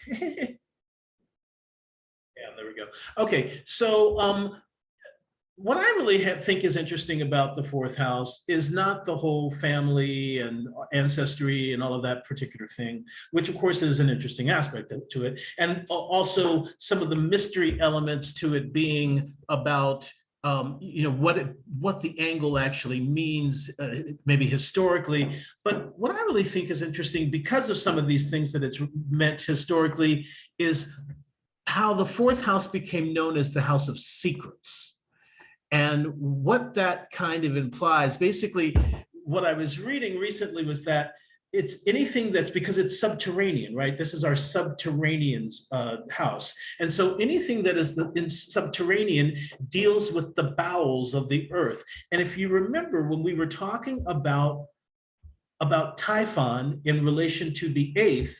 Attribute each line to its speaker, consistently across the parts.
Speaker 1: happening. Yeah, there we go. Okay, so what I really think is interesting about the fourth house is not the whole family and ancestry and all of that particular thing, which of course is an interesting aspect to it. And also some of the mystery elements to it being about what the angle actually means, maybe historically. But what I really think is interesting because of some of these things that it's meant historically is how the fourth house became known as the house of secrets. And what that kind of implies, basically, what I was reading recently was that it's anything that's, because it's subterranean, right? This is our subterranean house. And so anything that is in subterranean deals with the bowels of the earth. And if you remember when we were talking about Typhon in relation to the eighth,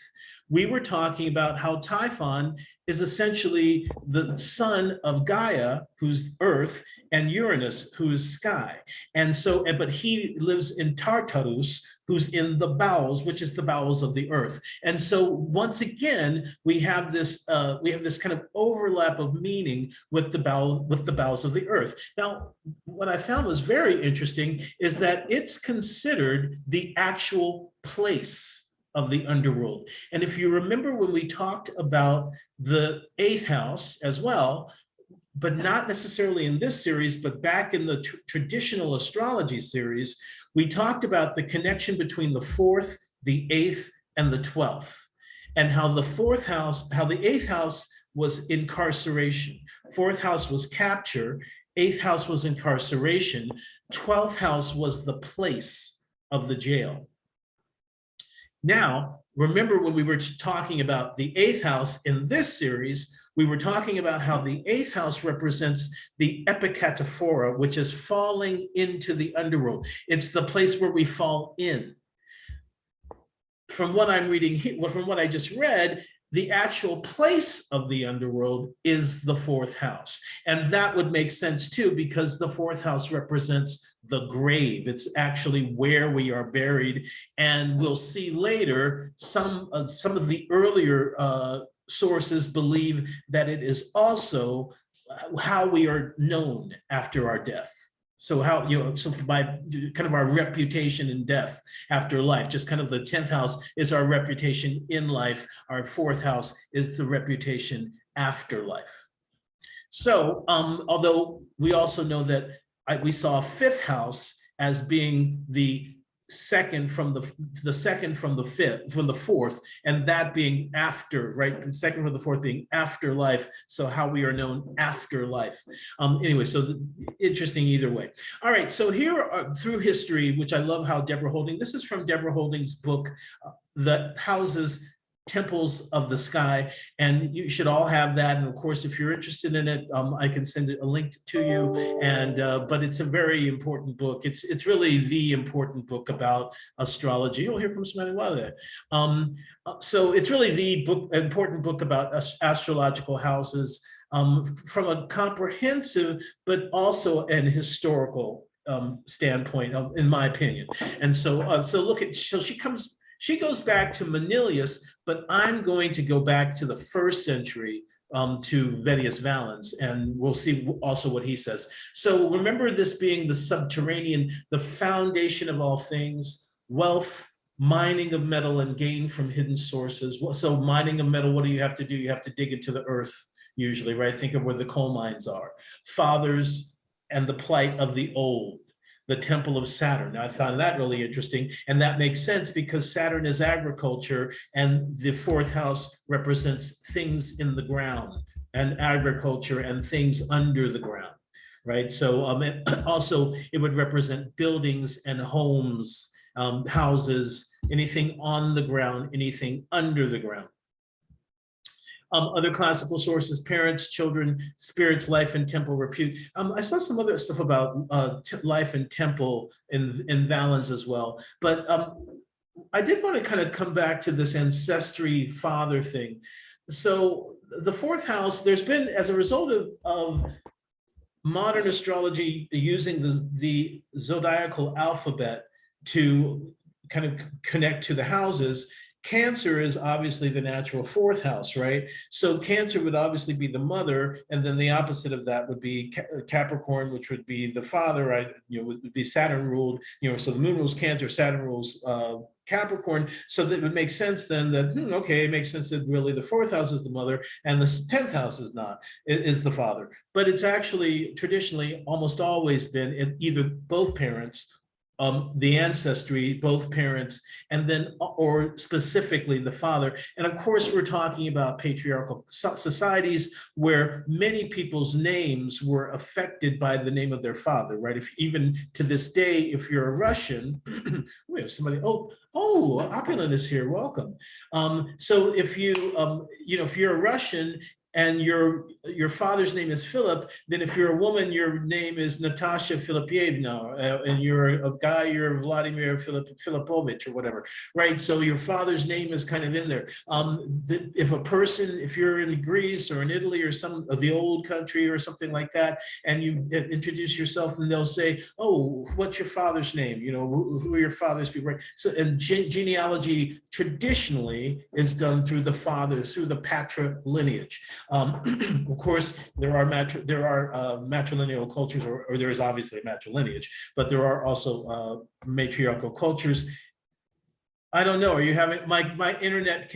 Speaker 1: we were talking about how Typhon is essentially the son of Gaia, who's earth, and Uranus, who is sky. And so, but he lives in Tartarus, who's in the bowels, which is the bowels of the earth. And so once again, we have this kind of overlap of meaning with the bowels of the earth. Now, what I found was very interesting is that it's considered the actual place of the underworld. And if you remember when we talked about the eighth house as well, but not necessarily in this series, but back in the traditional astrology series, we talked about the connection between the fourth, the eighth, and the 12th, and how the eighth house was incarceration, fourth house was capture, eighth house was incarceration, 12th house was the place of the jail. Now, remember when we were talking about the eighth house in this series, we were talking about how the eighth house represents the epicataphora, which is falling into the underworld. It's the place where we fall in. From what I'm reading here, from what I just read, the actual place of the underworld is the fourth house. And that would make sense too, because the fourth house represents the grave. It's actually where we are buried. And we'll see later, some of the earlier sources believe that it is also how we are known after our death. So how, so by kind of our reputation in death after life, just kind of the 10th house is our reputation in life. Our fourth house is the reputation after life. So although we also know that we saw fifth house as being the second from the fourth, and that being after, right? And second from the fourth being after life. So how we are known after life. Anyway, so interesting either way. All right, so here through history, which I love how Deborah Holding, this is from Deborah Holding's book, The Houses, Temples of the Sky, and you should all have that. And of course, if you're interested in it, I can send a link to you. And but it's a very important book. It's really the important book about astrology. Oh, here comes somebody while there. So it's really the important book about astrological houses from a comprehensive, but also an historical standpoint, in my opinion. And so, so look at, so she goes back to Manilius, but I'm going to go back to the 1st century to Vettius Valens, and we'll see also what he says. So remember this being the subterranean, the foundation of all things, wealth, mining of metal and gain from hidden sources. So mining of metal, what do you have to do? You have to dig into the earth usually, right? Think of where the coal mines are. Fathers and the plight of the old. The temple of Saturn. Now, I found that really interesting, and that makes sense because Saturn is agriculture, and the fourth house represents things in the ground, and agriculture and things under the ground, right? So also it would represent buildings and homes, houses, anything on the ground, anything under the ground. Other classical sources, parents, children, spirits, life and temple repute. I saw some other stuff about life and temple in Valens as well. But I did want to kind of come back to this ancestry father thing. So the fourth house, there's been, as a result of modern astrology using the zodiacal alphabet to kind of connect to the houses, Cancer is obviously the natural fourth house, right? So Cancer would obviously be the mother, and then the opposite of that would be Capricorn, which would be the father, right? Would be Saturn ruled, so the moon rules Cancer, Saturn rules Capricorn. So that would make sense then that, okay, it makes sense that really the fourth house is the mother and the 10th house is not, is the father. But it's actually traditionally almost always been in either both parents, the ancestry, both parents, and then, or specifically the father. And of course, we're talking about patriarchal societies where many people's names were affected by the name of their father, right? If even to this day, if you're a Russian, we have somebody, Opulent is here, welcome. So if if you're a Russian, and your father's name is Philip, then if you're a woman, your name is Natasha Filipievna, and you're a guy, you're Vladimir Filipovich or whatever, right? So your father's name is kind of in there. If you're in Greece or in Italy or some of the old country or something like that, and you introduce yourself, and they'll say, "Oh, what's your father's name? Who are your father's people?" Right? So, and genealogy traditionally is done through the fathers, through the patrilineage. Of course, there are matrilineal cultures, or there is obviously a matrilineage, but there are also matriarchal cultures. I don't know. Are you having my internet?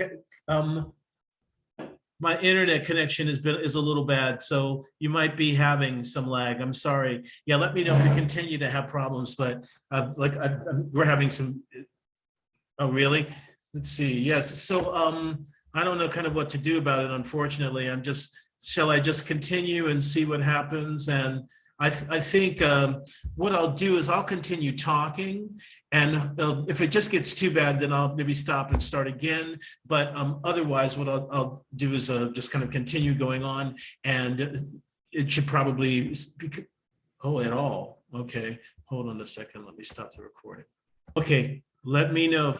Speaker 1: My internet connection is a little bad, so you might be having some lag. I'm sorry. Yeah, let me know if you continue to have problems. But we're having some. Oh, really? Let's see. Yes. So I don't know kind of what to do about it, unfortunately. Shall I just continue and see what happens? And I think what I'll do is I'll continue talking. And if it just gets too bad, then I'll maybe stop and start again. But otherwise, what I'll do is just kind of continue going on. And it should probably, at all. Okay, hold on a second. Let me stop the recording. Okay, let me know.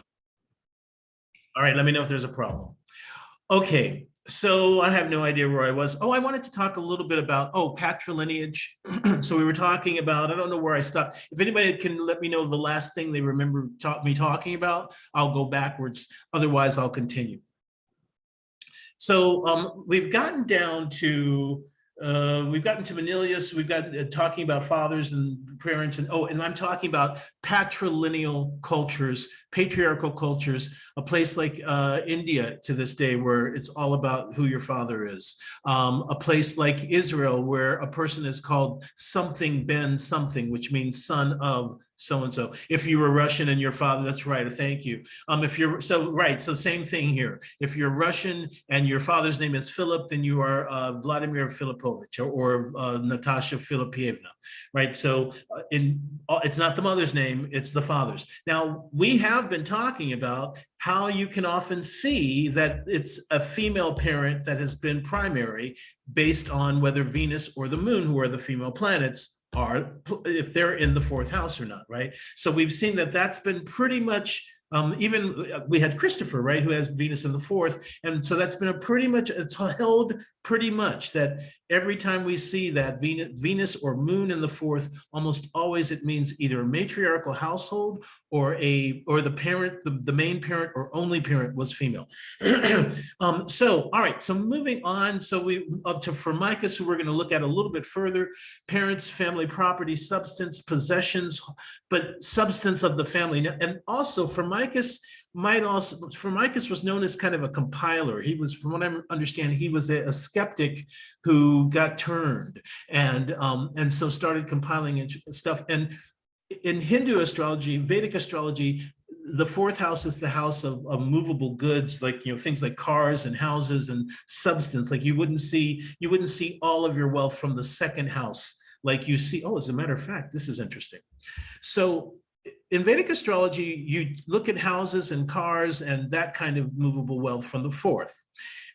Speaker 1: All right, let me know if there's a problem. Okay, so I have no idea where I was. I wanted to talk a little bit about, patrilineage. So we were talking about, I don't know where I stopped. If anybody can let me know the last thing they remember me talking about, I'll go backwards. Otherwise, I'll continue. So we've gotten down to Manilius. We've got talking about fathers and parents, and I'm talking about patrilineal cultures, patriarchal cultures, a place like India to this day, where it's all about who your father is. A place like Israel, where a person is called something ben something, which means son of so-and-so. If you were Russian and your father, that's right, thank you. So same thing here. If you're Russian and your father's name is Philip, then you are Vladimir Filipovich or Natasha Filipievna, right? So it's not the mother's name, it's the father's. Now, we have been talking about how you can often see that it's a female parent that has been primary based on whether Venus or the moon, who are the female planets, are, if they're in the fourth house or not, right? So we've seen that that's been pretty much, even we had Christopher, right, who has Venus in the fourth. And so that's been it's held pretty much that every time we see that Venus or moon in the fourth, almost always it means either a matriarchal household or the parent, the main parent or only parent was female. All right, so moving on. So we up to Formicus, who we're going to look at a little bit further. Parents, family, property, substance, possessions, but substance of the family. And also Formicus was known as kind of a compiler. He was, from what I understand, he was a skeptic who got turned and so started compiling stuff. And in Hindu astrology, Vedic astrology, the fourth house is the house of movable goods, like things like cars and houses and substance. Like you wouldn't see all of your wealth from the second house, like you see. As a matter of fact, this is interesting. So in Vedic astrology, you look at houses and cars and that kind of movable wealth from the fourth,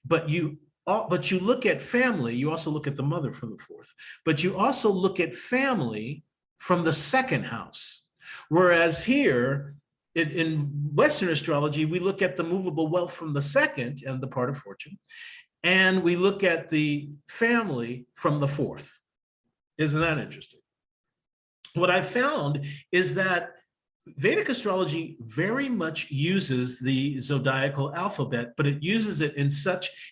Speaker 1: but you look at family. You also look at the mother from the fourth, but you also look at family from the second house. Whereas here in Western astrology, we look at the movable wealth from the second and the part of fortune, and we look at the family from the fourth. Isn't that interesting? What I found is that Vedic astrology very much uses the zodiacal alphabet, but it uses it in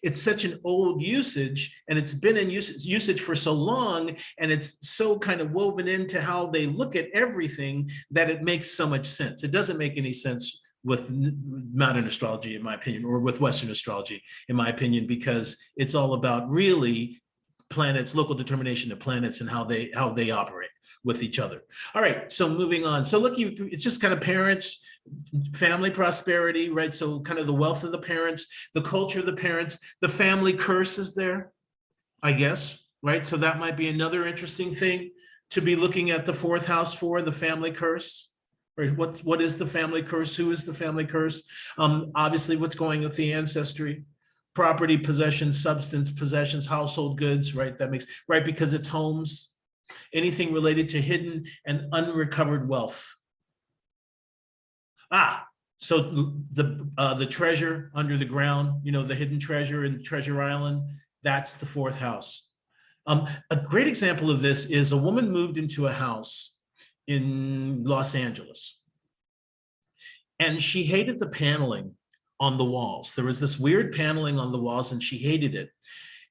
Speaker 1: it's such an old usage, and it's been in usage for so long, and it's so kind of woven into how they look at everything that it makes so much sense. It doesn't make any sense with modern astrology, in my opinion, or with Western astrology, in my opinion, because it's all about really planets, local determination of planets, and how they operate with each other. All right, so moving on. So look, it's just kind of parents, family prosperity, right? So kind of the wealth of the parents, the culture of the parents, the family curse is there, I guess, right? So that might be another interesting thing to be looking at the fourth house for, the family curse. Right? What is the family curse? Who is the family curse? Obviously, what's going with the ancestry? Property, possessions, substance, possessions, household goods, right? That makes, right, because it's homes, anything related to hidden and unrecovered wealth. So the treasure under the ground, you know, the hidden treasure in Treasure Island, that's the fourth house. A great example of this is a woman moved into a house in Los Angeles, and she hated the paneling on the walls. There was this weird paneling on the walls, and she hated it.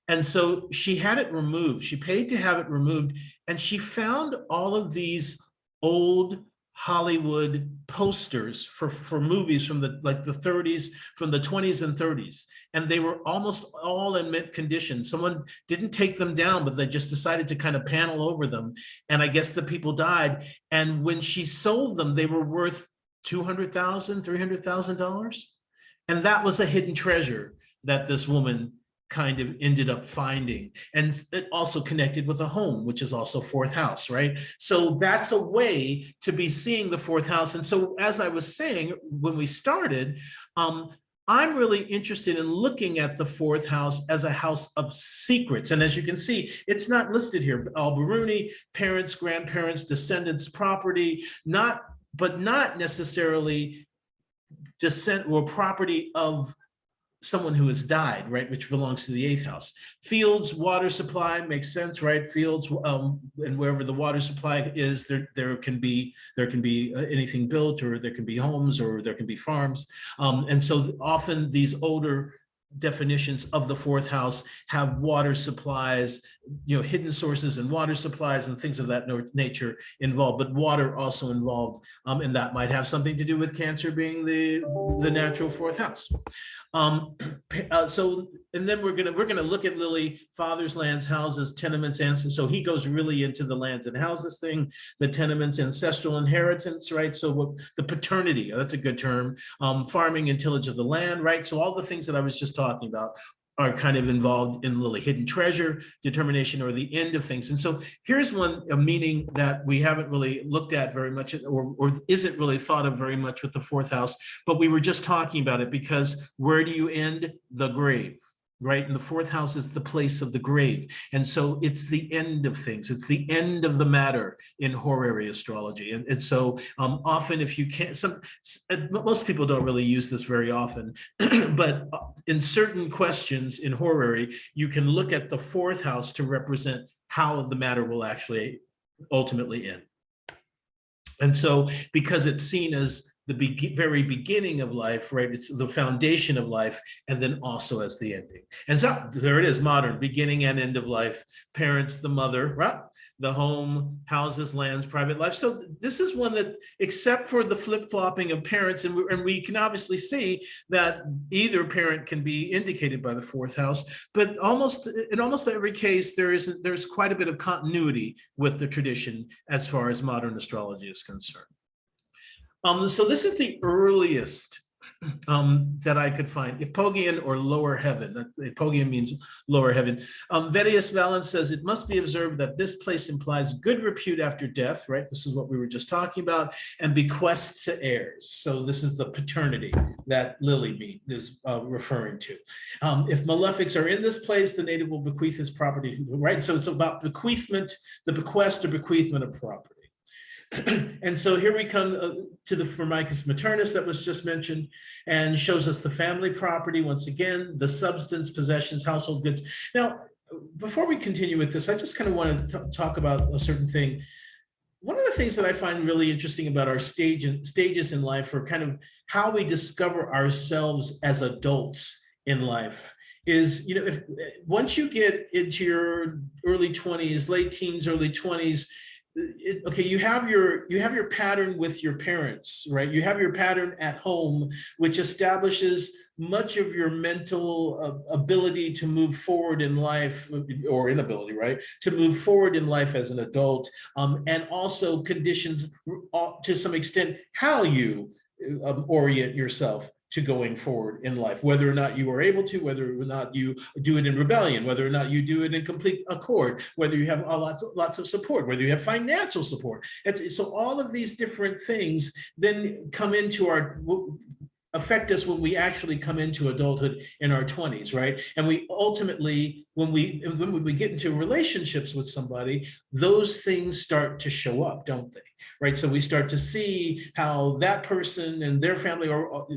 Speaker 1: And so she had it removed. She paid to have it removed, and she found all of these old Hollywood posters for movies from the 30s, from the 20s and 30s. And they were almost all in mint condition. Someone didn't take them down, but they just decided to kind of panel over them. And I guess the people died. And when she sold them, they were worth $200,000, $300,000. And that was a hidden treasure that this woman kind of ended up finding. And it also connected with a home, which is also fourth house, right? So that's a way to be seeing the fourth house. And so, as I was saying when we started, I'm really interested in looking at the fourth house as a house of secrets. And as you can see, it's not listed here. Al-Biruni, parents, grandparents, descendants, property, but not necessarily descent or property of someone who has died, right, which belongs to the eighth house. Fields, water supply makes sense, right? Fields, and wherever the water supply is, there can be anything built, or there can be homes, or there can be farms. And so often these older definitions of the fourth house have water supplies, hidden sources and water supplies and things of that nature involved, but water also involved, and that might have something to do with Cancer being the natural fourth house. So, and then we're gonna look at Lily, father's lands, houses, tenements, ancestors. So he goes really into the lands and houses thing, the tenements, ancestral inheritance, right? So the paternity, that's a good term, farming and tillage of the land, right? So all the things that I was just talking about are kind of involved in Lily. Hidden treasure, determination, or the end of things. And so here's a meaning that we haven't really looked at very much, or isn't really thought of very much with the fourth house, but we were just talking about it because where do you end? The grave, right? And the fourth house is the place of the grave. And so it's the end of things. It's the end of the matter in horary astrology. And so often, if you can't, most people don't really use this very often, but in certain questions in horary, you can look at the fourth house to represent how the matter will actually ultimately end. And so because it's seen as the very beginning of life, right? It's the foundation of life, and then also as the ending. And so there it is, modern, beginning and end of life, parents, the mother, right? The home, houses, lands, private life. So this is one that, except for the flip-flopping of parents, and we can obviously see that either parent can be indicated by the fourth house, but in almost every case, there's quite a bit of continuity with the tradition as far as modern astrology is concerned. So this is the earliest that I could find, Hypogean or lower heaven. Hypogean means lower heaven. Vedius Valens says it must be observed that this place implies good repute after death, right? This is what we were just talking about, and bequest to heirs. So this is the paternity that Lily is referring to. If malefics are in this place, the native will bequeath his property, right? So it's about bequeathment, the bequest or bequeathment of property. And so here we come to the Formicus Maternus that was just mentioned, and shows us the family property once again, the substance, possessions, household goods. Now, before we continue with this, I just kind of want to talk about a certain thing. one of the things that I find really interesting about our stages in life, or kind of how we discover ourselves as adults in life, is, if once you get into your early 20s, late teens, early 20s, okay, you have your pattern with your parents, right? You have your pattern at home, which establishes much of your mental ability to move forward in life, or inability, right, to move forward in life as an adult, and also conditions to some extent how you orient yourself to going forward in life, whether or not you are able to, whether or not you do it in rebellion, whether or not you do it in complete accord, whether you have lots of support, whether you have financial support. So all of these different things then come into our affect us when we actually come into adulthood in our 20s, right? And we ultimately, when we get into relationships with somebody, those things start to show up, don't they? Right? So we start to see how that person and their family, or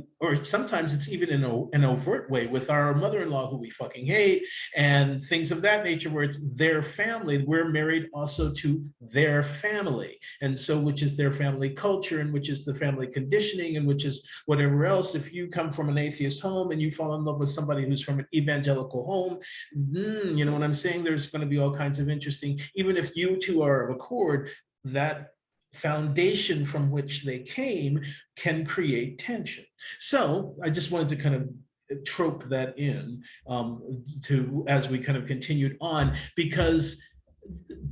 Speaker 1: sometimes it's even in an overt way with our mother-in-law who we fucking hate, and things of that nature, where it's their family. We're married also to their family, and so which is their family culture, and which is the family conditioning, and which is whatever else. If you come from an atheist home and you fall in love with somebody who's from an evangelical home, you know what I'm saying? There's going to be all kinds of interesting, even if you two are of accord, that foundation from which they came can create tension. So I just wanted to kind of trope that in to as we kind of continued on, because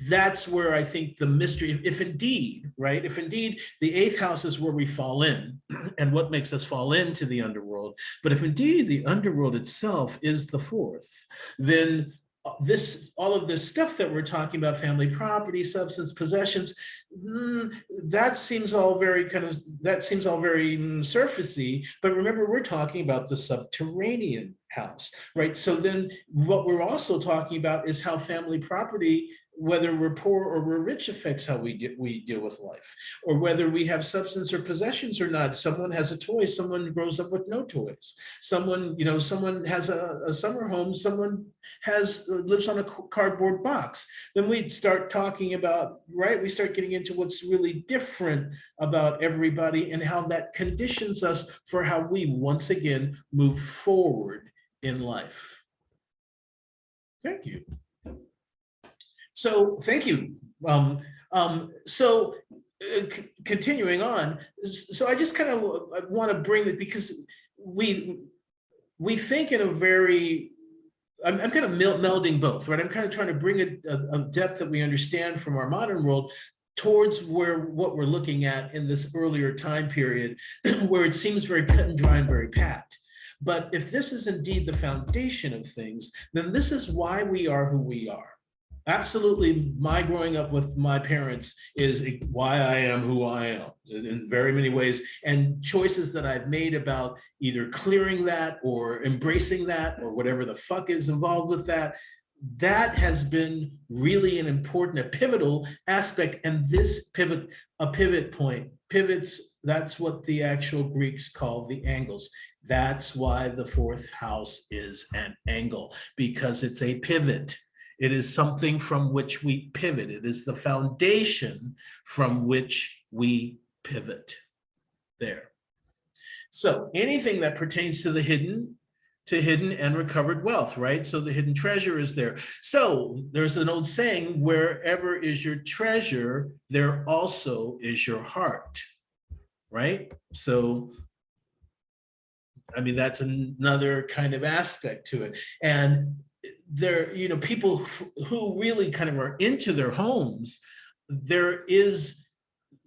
Speaker 1: that's where I think the mystery, if indeed, right, if indeed the eighth house is where we fall in and what makes us fall into the underworld, but if indeed the underworld itself is the fourth, then all of this stuff that we're talking about, family property, substance, possessions, that seems all very surfacey. But remember, we're talking about the subterranean house, right? So then what we're also talking about is how family property, whether we're poor or we're rich, affects how we deal with life, or whether we have substance or possessions or not. Someone has a toy, someone grows up with no toys. Someone has a summer home, someone lives on a cardboard box. Then we start talking about, right, we start getting into what's really different about everybody and how that conditions us for how we once again move forward in life. Thank you. So thank you. Continuing on, so I just kind of want to bring it, because we think in a very, I'm kind of melding both, right? I'm kind of trying to bring a depth that we understand from our modern world towards what we're looking at in this earlier time period, where it seems very cut and dry and very pat. But if this is indeed the foundation of things, then this is why we are who we are. Absolutely, my growing up with my parents is why I am who I am in very many ways, and choices that I've made about either clearing that or embracing that or whatever the fuck is involved with that. That has been really an important, a pivotal aspect. And this pivot point, pivots, that's what the actual Greeks call the angles. That's why the fourth house is an angle, because it's a pivot. It is something from which we pivot. It is the foundation from which we pivot there. So anything that pertains to the hidden and recovered wealth, right? So the hidden treasure is there. So there's an old saying, wherever is your treasure, there also is your heart, right? So, I mean, that's another kind of aspect to it. And there, people who really kind of are into their homes, there is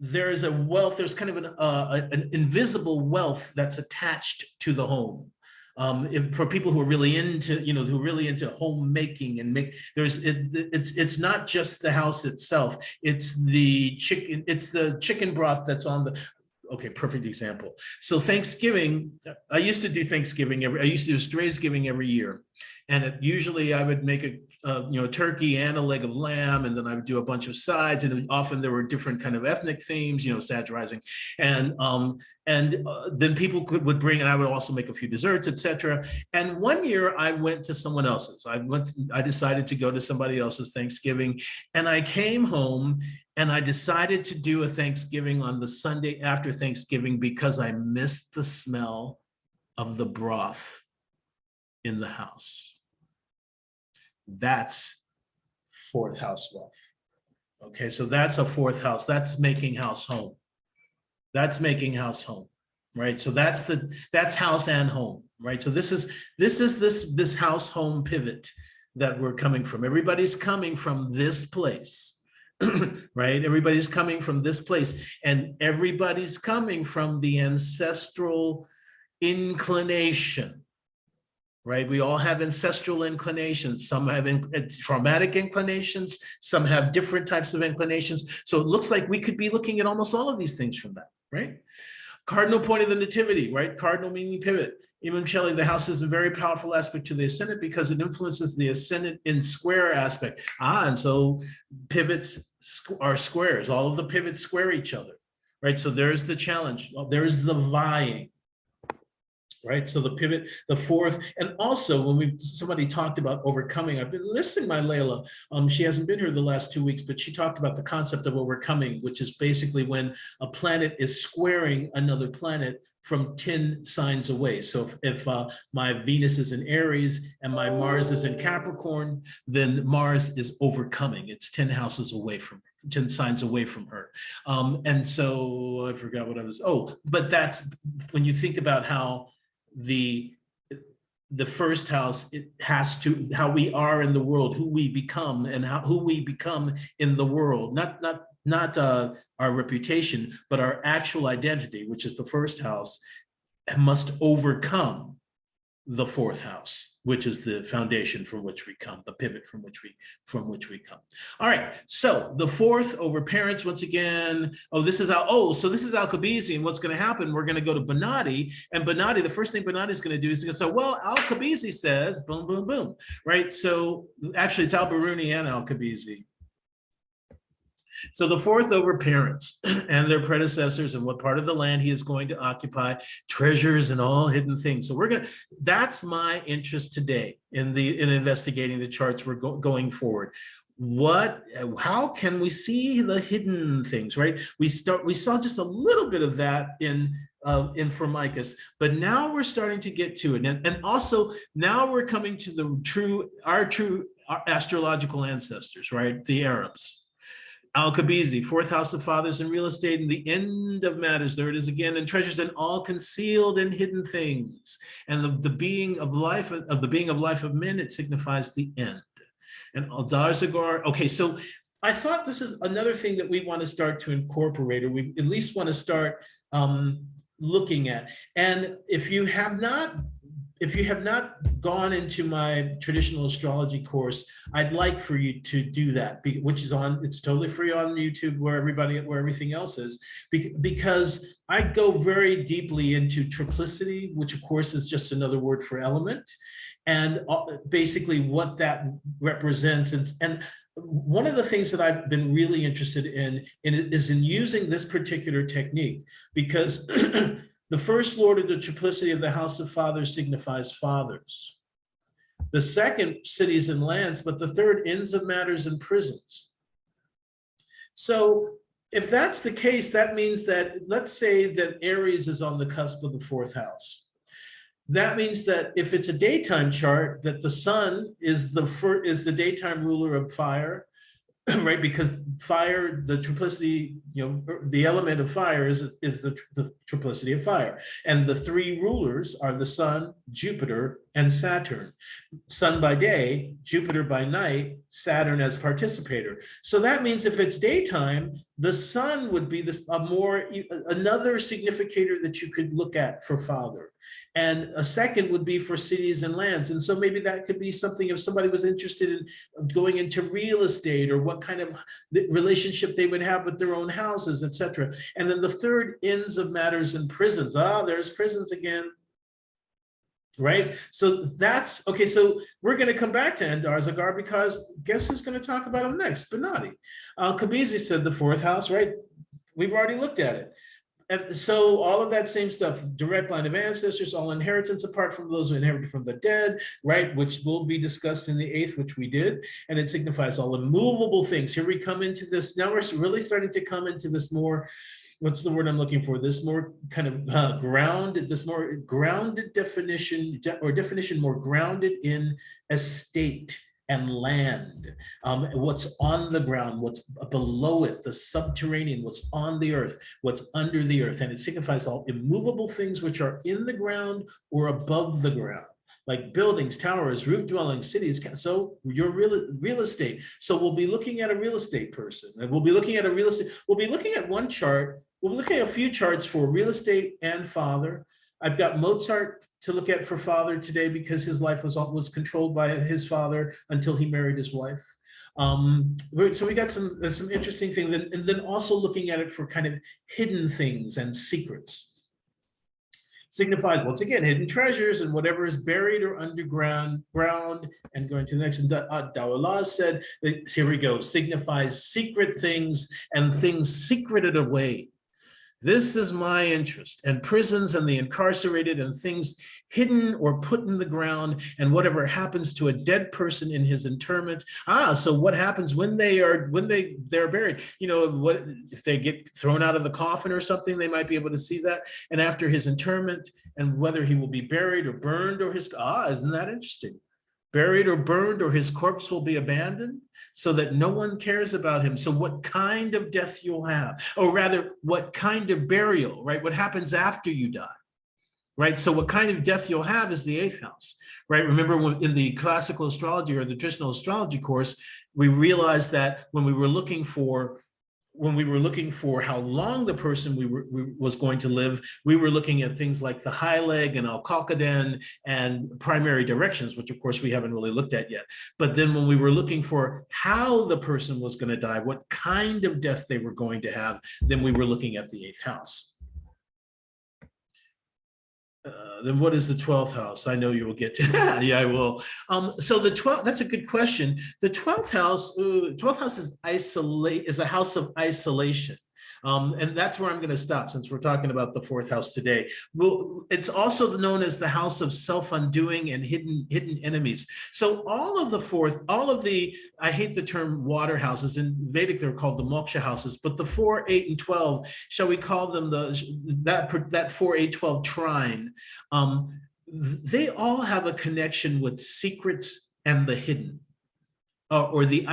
Speaker 1: a wealth, there's kind of an invisible wealth that's attached to the home. For people who are really into, homemaking and it's not just the house itself. It's the chicken broth that's on the. Okay, perfect example. So Thanksgiving, I used to do Thanksgiving I used to do Straysgiving every year. And usually I would make a turkey and a leg of lamb, and then I would do a bunch of sides, and often there were different kind of ethnic themes, satirizing, and then people would bring, and I would also make a few desserts, etc. And one year I went to someone else's. I decided to go to somebody else's Thanksgiving, and I came home and I decided to do a Thanksgiving on the Sunday after Thanksgiving because I missed the smell of the broth in the house. That's fourth house wealth. Okay, so that's a fourth house. That's making house home. That's making house home, right? So that's house and home, right? So this is this house home pivot that we're coming from. Everybody's coming from this place, right? Everybody's coming from this place, and everybody's coming from the ancestral inclination. Right? We all have ancestral inclinations. Some have traumatic inclinations. Some have different types of inclinations. So it looks like we could be looking at almost all of these things from that, right? Cardinal point of the nativity, right? Cardinal meaning pivot. Even Shelley, the house is a very powerful aspect to the ascendant because it influences the ascendant in square aspect. And so pivots are squares. All of the pivots square each other, right? So there's the challenge. Well, there's the vying. Right, so the pivot, the fourth, and also when somebody talked about overcoming, I've been listening to my Layla. She hasn't been here the last 2 weeks, but she talked about the concept of overcoming, which is basically when a planet is squaring another planet from 10 signs away. So if my Venus is in Aries and my Mars is in Capricorn, then Mars is overcoming. It's 10 houses away from her, 10 signs away from her. And so I forgot what I was, but that's when you think about how the first house, it has to, how we are in the world, who we become, and who we become in the world, not our reputation, but our actual identity, which is the first house, must overcome the fourth house, which is the foundation from which we come, the pivot from which we come. All right, so the fourth over parents, once again, this is Alkebusi, and what's going to happen, we're going to go to Bonatti, and Bonatti, the first thing Bonatti is going to do is going to say, well, Alkebusi says, boom, boom, boom, right? So actually it's Al-Biruni and Alkebusi. So the fourth over parents and their predecessors and what part of the land he is going to occupy, treasures and all hidden things. So that's my interest today in investigating the charts we're going forward. How can we see the hidden things, right? We saw just a little bit of that in Formicus, but now we're starting to get to it. And also now we're coming to our true astrological ancestors, right? The Arabs. Alkebusi, fourth house of fathers and real estate, and the end of matters. There it is again, and treasures and all concealed and hidden things. And the being of life of men, it signifies the end. And Aldarzagar. Okay, so I thought this is another thing that we want to start to incorporate, or we at least want to start looking at. And if you have not gone into my traditional astrology course, I'd like for you to do that, which is it's totally free on YouTube, where everything else is, because I go very deeply into triplicity, which of course is just another word for element, and basically what that represents. And one of the things that I've been really interested in is in using this particular technique, because the first lord of the triplicity of the house of fathers signifies fathers. The second, cities and lands, but the third, inns of matters and prisons. So if that's the case, that means that, let's say that Aries is on the cusp of the fourth house. That means that if it's a daytime chart, that the sun is the daytime ruler of fire, right? Because fire, the triplicity, the element of fire is the triplicity of fire. And the three rulers are the sun, Jupiter, and Saturn. Sun by day, Jupiter by night, Saturn as participator. So that means if it's daytime, the sun would be another significator that you could look at for father. And a second would be for cities and lands. And so maybe that could be something if somebody was interested in going into real estate, or what kind of relationship they would have with their own houses, etc. And then the third, inns of matters and prisons. There's prisons again. right? So that's okay. So we're going to come back to Endar Zagar because guess who's going to talk about him next? Benatti. Kabizi said the fourth house, right? We've already looked at it. And so all of that same stuff, direct line of ancestors, all inheritance apart from those who inherited from the dead, right, which will be discussed in the eighth, which we did, and it signifies all immovable things. Here we come into this, now we're really starting to come into this more, what's the word I'm looking for, this more kind of grounded, this more grounded definition, or definition more grounded in estate and land, what's on the ground, what's below it, the subterranean, what's on the earth, what's under the earth. And it signifies all immovable things which are in the ground or above the ground, like buildings, towers, roof dwellings, cities. So your real estate. So we'll be looking at a real estate person, and we'll be looking at we'll be looking at one chart. We'll be looking at a few charts for real estate and father. I've got Mozart to look at for father today because his life was controlled by his father until he married his wife. So we got some interesting things, and then also looking at it for kind of hidden things and secrets. Signifies, once again, hidden treasures and whatever is buried or underground, and going to the next. And Dawala said, here we go, signifies secret things and things secreted away. This is my interest, and prisons and the incarcerated and things hidden or put in the ground, and whatever happens to a dead person in his interment. So what happens when they're buried? You know, what if they get thrown out of the coffin or something? They might be able to see that. And after his interment, and whether he will be buried or burned, or his isn't that interesting? Buried or burned, or his corpse will be abandoned, so that no one cares about him. So what kind of death you'll have, or rather what kind of burial, right? What happens after you die, right? So what kind of death you'll have is the eighth house, right? Remember when in the classical astrology or the traditional astrology course, we realized that when we were looking for how long the person was going to live, we were looking at things like the high leg and Al-Qalqadan and primary directions, which of course we haven't really looked at yet. But then when we were looking for how the person was going to die, what kind of death they were going to have, then we were looking at the eighth house. Then what is the 12th house? I know you will get to that. Yeah, I will. So the 12th, that's a good question. The 12th house, 12th house is a house of isolation. And that's where I'm going to stop since we're talking about the fourth house today. Well, it's also known as the house of self-undoing and hidden enemies. So all of the, I hate the term water houses. In Vedic, they're called the moksha houses, but the 4, 8, and 12, shall we call them that 4, 8, 12 trine? They all have a connection with secrets and the hidden. Or the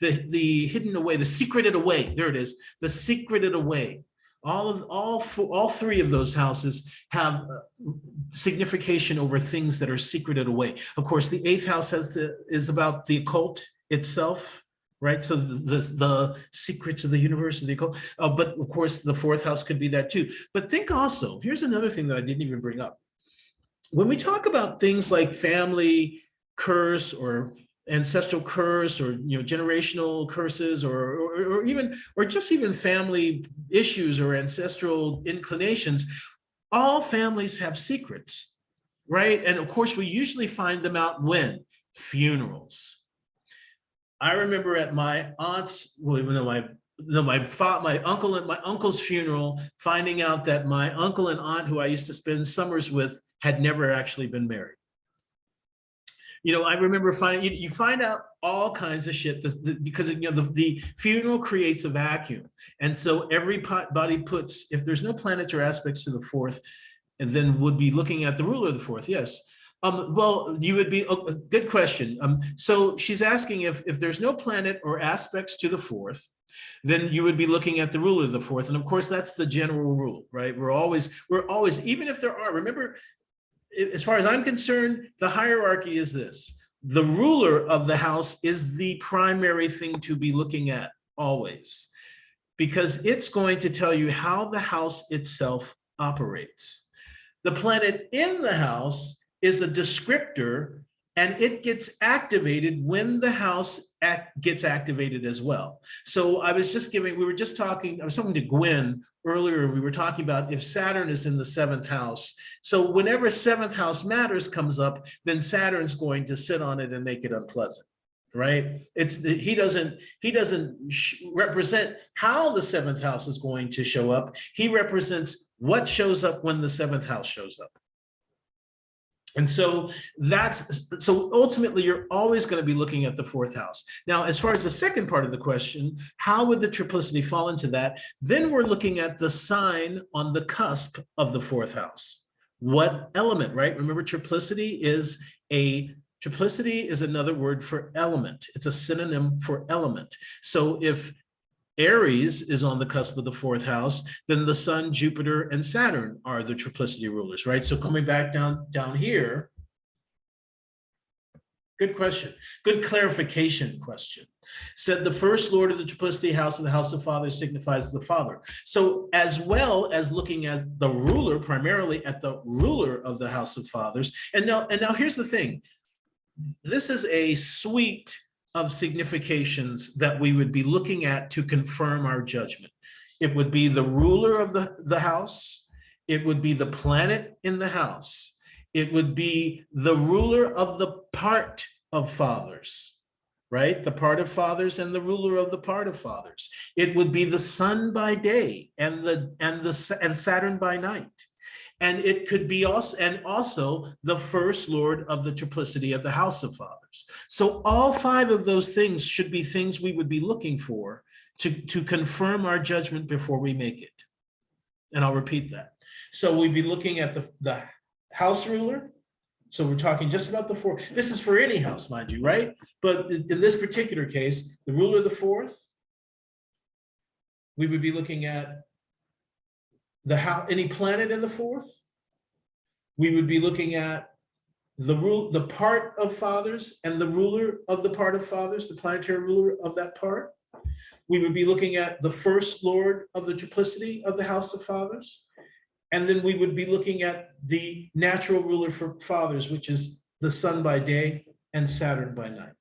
Speaker 1: hidden away, the secreted away. There it is, the secreted away. All three of those houses have signification over things that are secreted away. Of course, the eighth house is about the occult itself, right? So the secrets of the universe and the occult. But of course, the fourth house could be that too. But think also, here's another thing that I didn't even bring up. When we talk about things like family curse or ancestral curse, or generational curses, or just even family issues or ancestral inclinations, all families have secrets, right? And of course, we usually find them out when? Funerals. I remember at my aunt's, my uncle and my uncle's funeral, finding out that my uncle and aunt, who I used to spend summers with, had never actually been married. I remember you find out all kinds of shit because the funeral creates a vacuum. And so everybody puts, if there's no planets or aspects to the fourth, and then would be looking at the ruler of the fourth, yes. Well, you would be, good question. So she's asking if there's no planet or aspects to the fourth, then you would be looking at the ruler of the fourth. And of course, that's the general rule, right? We're always, even if there are, remember, as far as I'm concerned, the hierarchy is this. The ruler of the house is the primary thing to be looking at always, because it's going to tell you how the house itself operates. The planet in the house is a descriptor And it gets activated when the house gets activated as well. So I was talking to Gwen earlier, we were talking about if Saturn is in the 7th house. So whenever 7th house matters comes up, then Saturn's going to sit on it and make it unpleasant. Right? He doesn't represent how the 7th house is going to show up. He represents what shows up when the 7th house shows up. And so ultimately you're always going to be looking at the 4th house. Now, as far as the second part of the question, how would the triplicity fall into that? Then we're looking at the sign on the cusp of the 4th house. What element, right? Remember, triplicity is another word for element. It's a synonym for element. So if Aries is on the cusp of the 4th house, then the Sun, Jupiter, and Saturn are the triplicity rulers, right? So coming back down here, good question, good clarification question. Said the first lord of the triplicity house of the house of fathers signifies the father. So as well as looking at the ruler, primarily at the ruler of the house of fathers, and now here's the thing. This is a suite of significations that we would be looking at to confirm our judgment. It would be the ruler of the house. It would be the planet in the house. It would be the ruler of the part of fathers, right? The part of fathers and the ruler of the part of fathers. It would be the sun by day and Saturn by night. And it could be also the first lord of the triplicity of the house of fathers. So all 5 of those things should be things we would be looking for to confirm our judgment before we make it. And I'll repeat that. So we'd be looking at the house ruler. So we're talking just about the 4. This is for any house, mind you, right? But in this particular case, the ruler of the 4th, we would be looking at any planet in the 4th. We would be looking at the part of fathers and the ruler of the part of fathers, the planetary ruler of that part. We would be looking at the first lord of the triplicity of the house of fathers. And then we would be looking at the natural ruler for fathers, which is the sun by day and Saturn by night.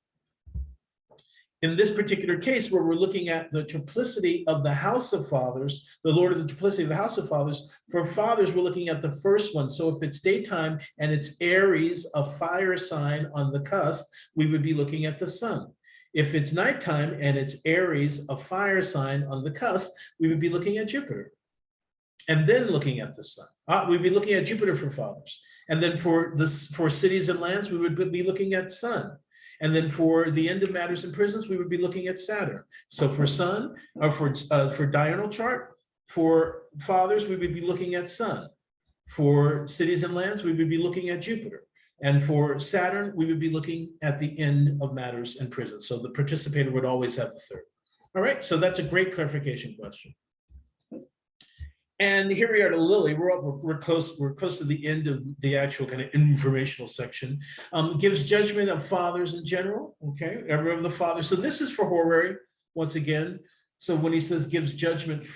Speaker 1: In this particular case, where we're looking at the triplicity of the house of fathers, the lord of the triplicity of the house of fathers, for fathers, we're looking at the first one. So if it's daytime and it's Aries, a fire sign on the cusp, we would be looking at the sun. If it's nighttime and it's Aries, a fire sign on the cusp, we would be looking at Jupiter. And then looking at the sun. We'd be looking at Jupiter for fathers. And then for cities and lands, we would be looking at sun. And then for the end of matters and prisons, we would be looking at Saturn. So for sun, or for diurnal chart, for fathers, we would be looking at sun. For cities and lands, we would be looking at Jupiter. And for Saturn, we would be looking at the end of matters and prisons. So the participator would always have the 3rd. All right, so that's a great clarification question. And here we are to Lily. We're close to the end of the actual kind of informational section. Gives judgment of fathers in general. Okay, ever of the father. So this is for horary once again. So when he says gives judgment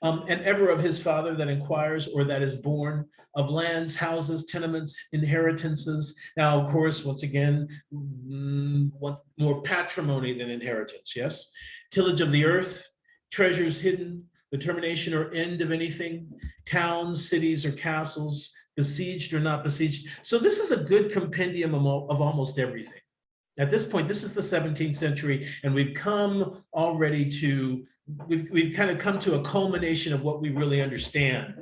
Speaker 1: and ever of his father that inquires or that is born of lands, houses, tenements, inheritances. Now, of course, once again, more patrimony than inheritance. Yes, tillage of the earth, treasures hidden, the termination or end of anything, towns, cities, or castles, besieged or not besieged. So this is a good compendium of almost everything. At this point, this is the 17th century, and we've come already to, we've kind of come to a culmination of what we really understand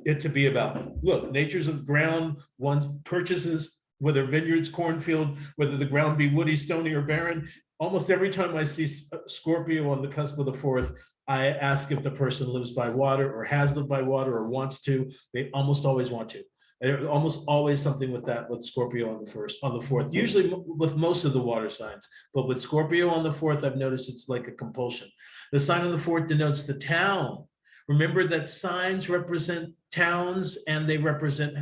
Speaker 1: it to be about. Look, natures of ground, one's purchases, whether vineyards, cornfield, whether the ground be woody, stony, or barren. Almost every time I see Scorpio on the cusp of the 4th, I ask if the person lives by water or has lived by water or wants to. They almost always want to. There's almost always something with Scorpio on the 4th, usually with most of the water signs, but with Scorpio on the 4th, I've noticed it's like a compulsion. The sign on the 4th denotes the town. Remember that signs represent towns and they represent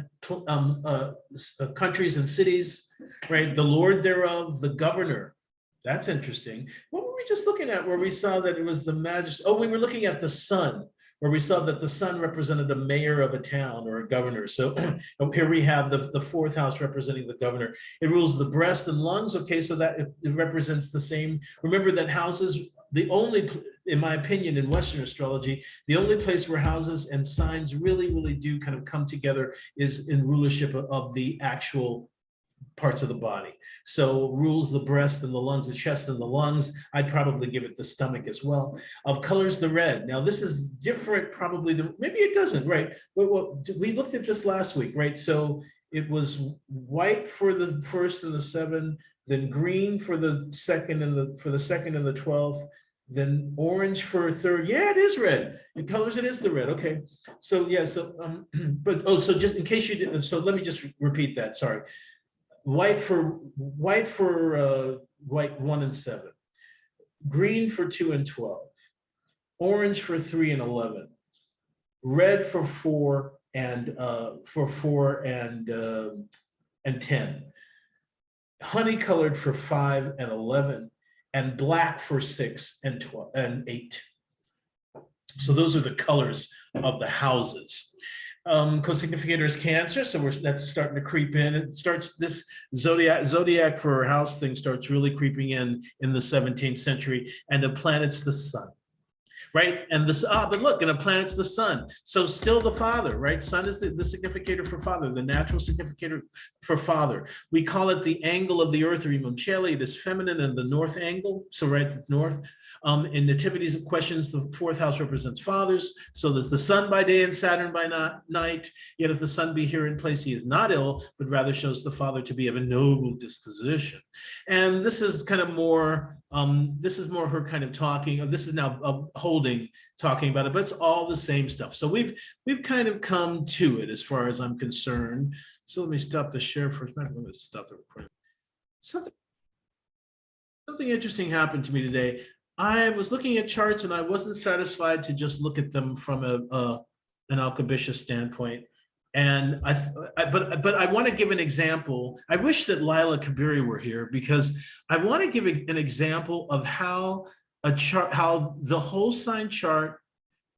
Speaker 1: countries and cities, right? The lord thereof, the governor. That's interesting. What were we just looking at where we saw that it was the magistrate? Oh, we were looking at the sun. where we saw that the sun represented a mayor of a town or a governor. So here we have the fourth house representing the governor. It rules the breast and lungs. Okay, so that it represents the same. Remember that houses, the only, in my opinion, in Western astrology, the only place where houses and signs really, really do kind of come together is in rulership of the actual parts of the body. So rules the breast and the lungs, the chest and the lungs. I'd probably give it the stomach as well. Of colors the red. Now this is different probably, maybe it doesn't, right? We looked at this last week, right? So it was white for the first and the 7, then green for the second and the 12th, then orange for a 3rd. Yeah, it is red. In colors, it is the red. Okay. So yeah, so so just in case you didn't, so let me just repeat that. Sorry. White for white 1 and 7, green for 2 and 12, orange for 3 and 11, red for 4 and 10, honey colored for 5 and 11, and black for 6 and 12 and 8. So those are the colors of the houses. Co-significator is Cancer, so that's starting to creep in. It starts, this zodiac for house thing starts really creeping in the 17th century, and the planet's the sun, right? And this, but look, and a planet's the sun, so still the father, right? Sun is the significator for father, the natural significator for father. We call it the angle of the earth, or imum cheli. It is feminine in the north angle, so right at the north. In nativities of questions, the 4th house represents fathers. So there's the sun by day and Saturn by night. Yet if the sun be here in place, he is not ill, but rather shows the father to be of a noble disposition. And this is kind of more, this is more her kind of talking, or this is now Holding talking about it, but it's all the same stuff. So we've kind of come to it as far as I'm concerned. So let me stop the share first. I'm going to stop the recording. Something interesting happened to me today. I was looking at charts and I wasn't satisfied to just look at them from an Alkabisha standpoint. And but I want to give an example. I wish that Lila Kabiri were here, because I want to give an example of how a chart, how the whole sign chart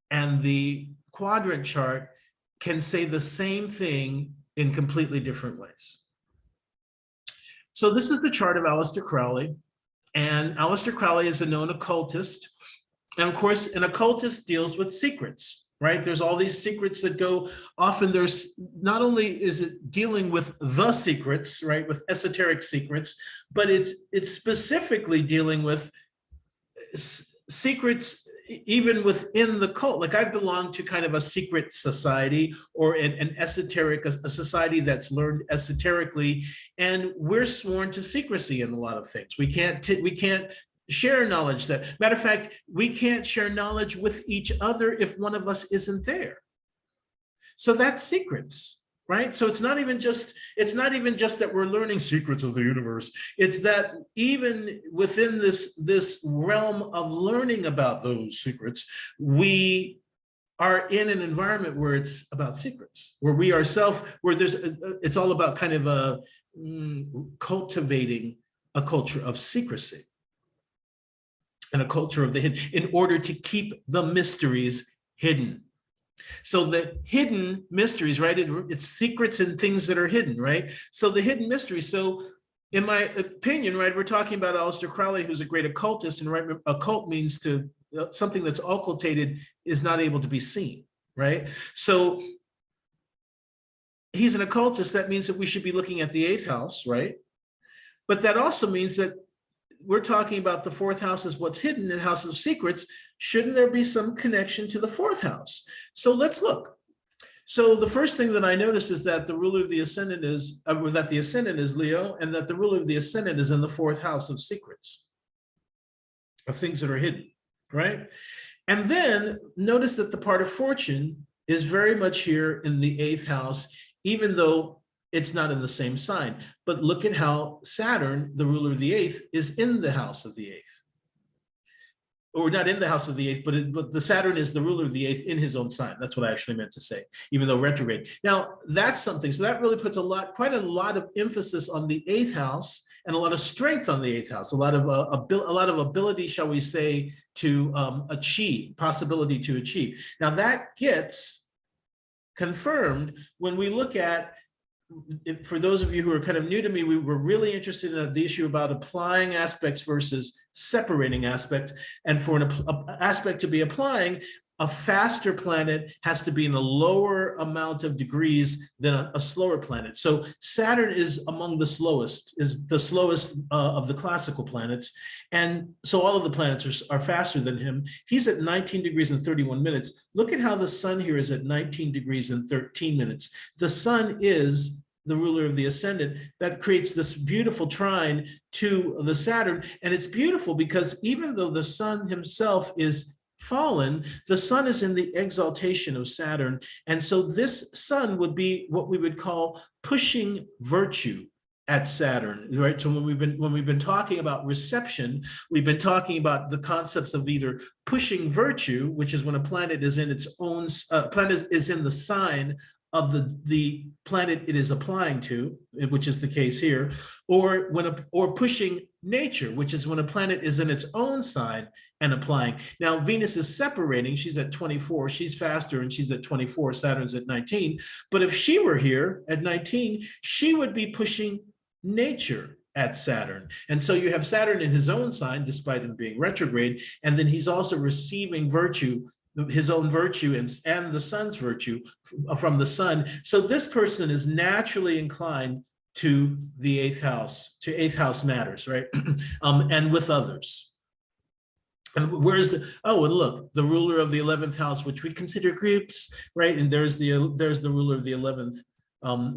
Speaker 1: and the quadrant chart can say the same thing in completely different ways. So this is the chart of Aleister Crowley. And Aleister Crowley is a known occultist. And of course, an occultist deals with secrets, right? There's all these secrets that go, often there's, not only is it dealing with the secrets, right, with esoteric secrets, but it's specifically dealing with secrets even within the cult. Like I belong to kind of a secret society, or an esoteric, a society that's learned esoterically, and we're sworn to secrecy in a lot of things. We can't share knowledge. That matter of fact, we can't share knowledge with each other if one of us isn't there. So that's secrets. Right? So it's not even just that we're learning secrets of the universe. It's that even within this realm of learning about those secrets, we are in an environment where it's about secrets, where we ourselves, where it's all about kind of cultivating a culture of secrecy and a culture of the hidden, in order to keep the mysteries hidden. So the hidden mysteries, right? It's secrets and things that are hidden, right? So the hidden mysteries. So in my opinion, right, we're talking about Aleister Crowley, who's a great occultist, and right, occult means to something that's occultated is not able to be seen, right? So he's an occultist. That means that we should be looking at the 8th house, right? But that also means that we're talking about the 4th house as what's hidden in houses of secrets. Shouldn't there be some connection to the 4th house? So let's look. So the first thing that I notice is that the ruler of the ascendant is, that the ascendant is Leo, and that the ruler of the ascendant is in the 4th house of secrets, of things that are hidden, right? And then notice that the part of fortune is very much here in the 8th house, even though it's not in the same sign. But look at how Saturn, the ruler of the 8th, is in the house of the 8th. Or not in the house of the 8th, but the Saturn is the ruler of the 8th in his own sign. That's what I actually meant to say, even though retrograde. Now, that's something. So that really puts quite a lot of emphasis on the 8th house and a lot of strength on the 8th house, a lot of ability, shall we say, to achieve, possibility to achieve. Now that gets confirmed when we look at, for those of you who are kind of new to me, we were really interested in the issue about applying aspects versus separating aspects. And for an aspect to be applying, a faster planet has to be in a lower amount of degrees than a slower planet. So Saturn is among the slowest, of the classical planets. And so all of the planets are faster than him. He's at 19 degrees and 31 minutes. Look at how the sun here is at 19 degrees and 13 minutes. The sun is the ruler of the ascendant. That creates this beautiful trine to the Saturn. And it's beautiful because even though the sun himself is fallen, the sun is in the exaltation of Saturn. And so this sun would be what we would call pushing virtue at Saturn, right? So when we've been talking about reception, we've been talking about the concepts of either pushing virtue, which is when a planet is in its own, planet is in the sign of the planet it is applying to, which is the case here, or pushing nature, which is when a planet is in its own sign and applying. Now, Venus is separating. She's at 24. She's faster, and she's at 24. Saturn's at 19. But if she were here at 19, she would be pushing nature at Saturn. And so you have Saturn in his own sign, despite him being retrograde, and then he's also receiving virtue, his own virtue and the sun's virtue from the sun. So this person is naturally inclined to the 8th house, to 8th house matters, right? And with others. And where's and look, the ruler of the 11th house, which we consider groups, right? And there's the ruler of the 11th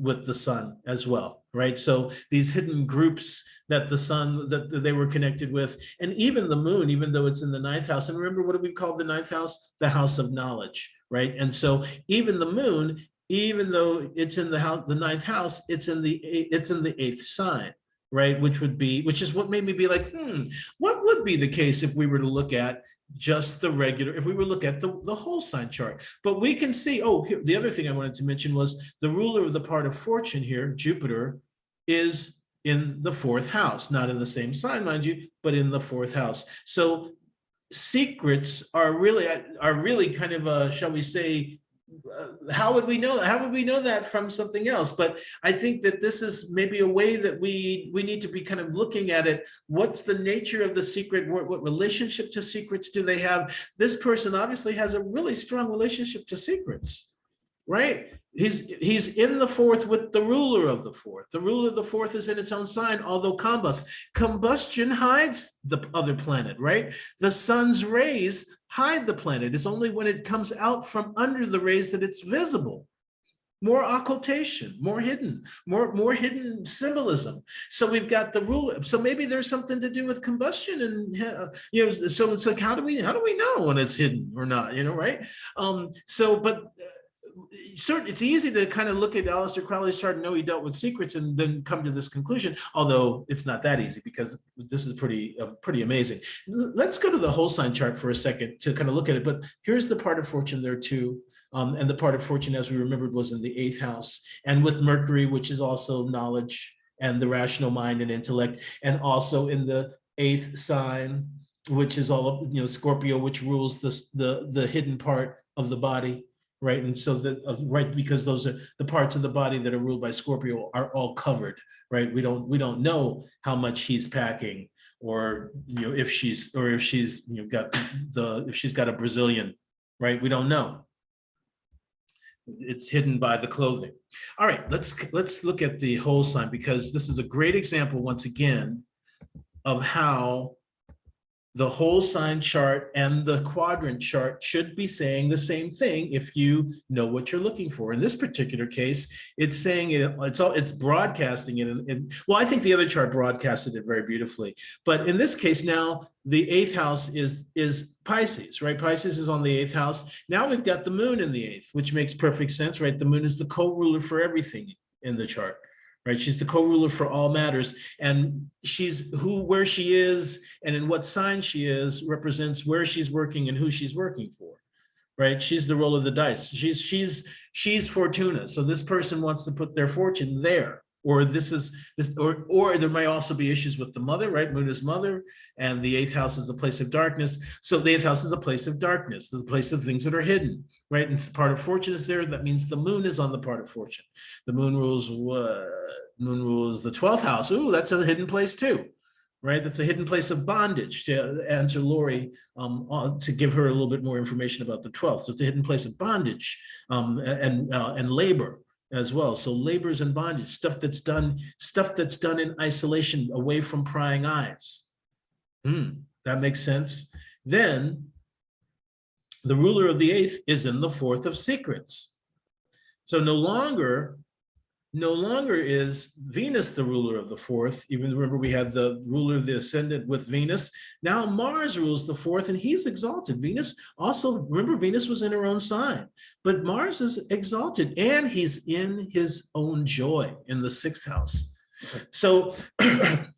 Speaker 1: with the sun as well, right? So these hidden groups that the sun, that they were connected with, and even the moon, even though it's in the 9th house. And remember, what do we call the 9th house? The house of knowledge, right? And so even the moon, even though it's in the 9th house, it's in the 8th sign, right? Which is what made me be like, what would be the case if we were to look at just the regular, if we were to look at the whole sign chart? But we can see, here, the other thing I wanted to mention was the ruler of the part of fortune here, Jupiter, is in the 4th house, not in the same sign, mind you, but in the 4th house. So secrets are really kind of shall we say, how would we know that from something else? But I think that this is maybe a way that we need to be kind of looking at it. What's the nature of the secret? What relationship to secrets do they have? This person obviously has a really strong relationship to secrets, right? He's in the 4th with the ruler of the 4th. The ruler of the 4th is in its own sign, although combustion hides the other planet, right? The sun's rays hide the planet. It's only when it comes out from under the rays that it's visible. More occultation, more hidden symbolism. So we've got the ruler. So maybe there's something to do with combustion, and so it's like, how do we know when it's hidden or not? Right? Certainly, it's easy to kind of look at Aleister Crowley's chart and know he dealt with secrets and then come to this conclusion, although it's not that easy because this is pretty amazing. Let's go to the whole sign chart for a second to kind of look at it. But here's the part of fortune there too. And the part of fortune, as we remembered, was in the 8th house, and with Mercury, which is also knowledge and the rational mind and intellect, and also in the 8th sign, which is all of, Scorpio, which rules the hidden part of the body. Right, and so because those are the parts of the body that are ruled by Scorpio are all covered, right? We don't know how much he's packing, or if she's got a Brazilian, right? We don't know. It's hidden by the clothing. All right, let's look at the whole sign, because this is a great example once again of how the whole sign chart and the quadrant chart should be saying the same thing if you know what you're looking for. In this particular case, it's saying it's broadcasting it. Well, I think the other chart broadcasted it very beautifully. But in this case now, the 8th house is Pisces, right? Pisces is on the 8th house. Now we've got the moon in the 8th, which makes perfect sense, right? The moon is the co-ruler for everything in the chart. Right, she's the co-ruler for all matters, and where she is and in what sign she is represents where she's working and who she's working for. Right, she's the roll of the dice. She's Fortuna. So this person wants to put their fortune there, or this is this, or there may also be issues with the mother, right? Moon is mother, and the eighth house is a place of darkness. So the eighth house is a place of darkness, the place of things that are hidden, right? And part of fortune is there. That means the moon is on the part of fortune. The moon rules what? Moon rules the 12th house. Ooh, that's a hidden place too, right? That's a hidden place of bondage. To answer Lori, to give her a little bit more information about the 12th. So it's a hidden place of bondage and labor as well. So labors and bondage, stuff that's done in isolation, away from prying eyes. That makes sense. Then the ruler of the eighth is in the fourth of secrets. So no longer is Venus the ruler of the fourth. Even remember, we had the ruler of the ascendant with Venus. Now Mars rules the fourth, and he's exalted. Venus also, remember, Venus was in her own sign, but Mars is exalted, and he's in his own joy in the sixth house. So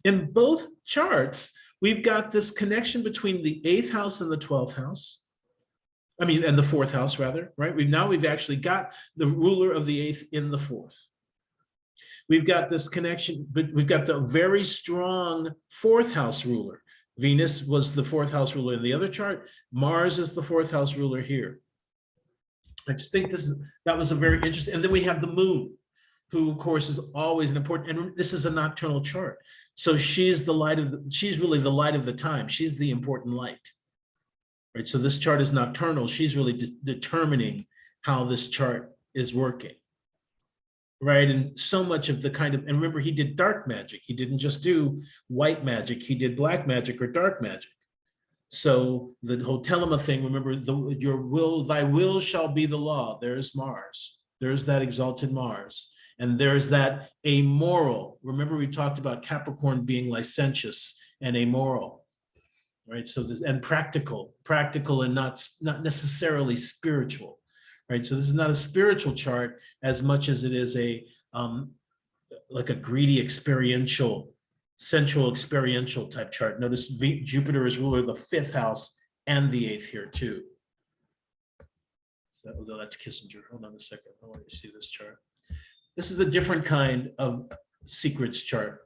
Speaker 1: in both charts, we've got this connection between the eighth house and the 12th house. And the fourth house, rather, right? We've actually got the ruler of the eighth in the fourth. We've got this connection, but we've got the very strong fourth house ruler. Venus was the fourth house ruler in the other chart. Mars is the fourth house ruler here. I just think that was a very interesting. And then we have the moon, who of course is always an important, and this is a nocturnal chart. So she's really the light of the time. She's the important light, right? So this chart is nocturnal. She's really determining how this chart is working. Right, and so much of the and remember, he did dark magic. He didn't just do white magic. He did black magic or dark magic. So the whole telema thing, remember, thy will shall be the law. There's Mars. There's that exalted Mars. And there's that amoral. Remember, we talked about Capricorn being licentious and amoral, right? So and practical and not necessarily spiritual. Right, so this is not a spiritual chart as much as it is like a greedy experiential, sensual experiential type chart. Notice Jupiter is ruler of the fifth house and the eighth here too. So that's Kissinger. Hold on a second. I want you to see this chart. This is a different kind of secrets chart.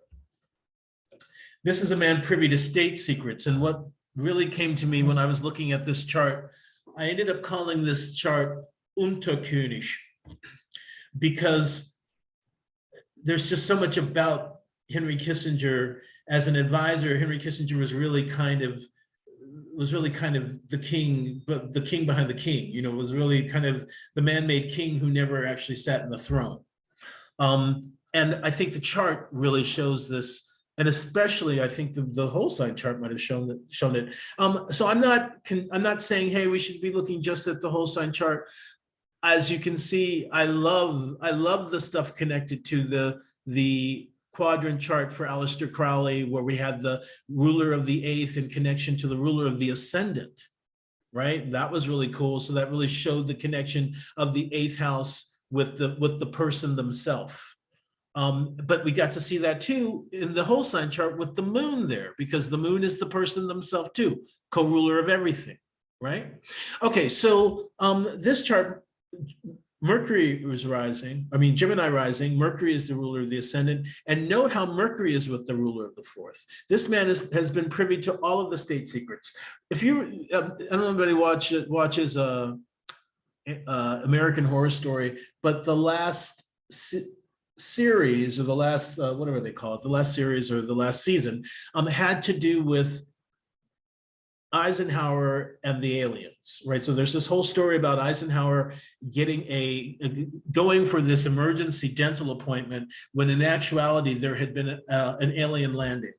Speaker 1: This is a man privy to state secrets, and what really came to me when I was looking at this chart, I ended up calling this chart Unterkönig, because there's just so much about Henry Kissinger as an advisor. Henry Kissinger was really kind of the king, but the king behind the king, was really kind of the man-made king who never actually sat in the throne. And I think the chart really shows this. And especially, I think the whole sign chart might have shown it. So I'm not saying, hey, we should be looking just at the whole sign chart. As you can see, I love the stuff connected to the quadrant chart for Aleister Crowley, where we had the ruler of the eighth in connection to the ruler of the ascendant, right? That was really cool. So that really showed the connection of the eighth house with the person themselves. But we got to see that too in the whole sign chart with the moon there, because the moon is the person themselves too, co-ruler of everything, right? Okay, so this chart, Mercury was rising, Gemini rising, Mercury is the ruler of the ascendant, and note how Mercury is with the ruler of the fourth. This man has been privy to all of the state secrets. If you, I don't know if anybody watches American Horror Story, but the last series, or the last, whatever they call it, the last series or the last season, had to do with Eisenhower and the aliens, right? So there's this whole story about Eisenhower getting going for this emergency dental appointment, when in actuality there had been an alien landing,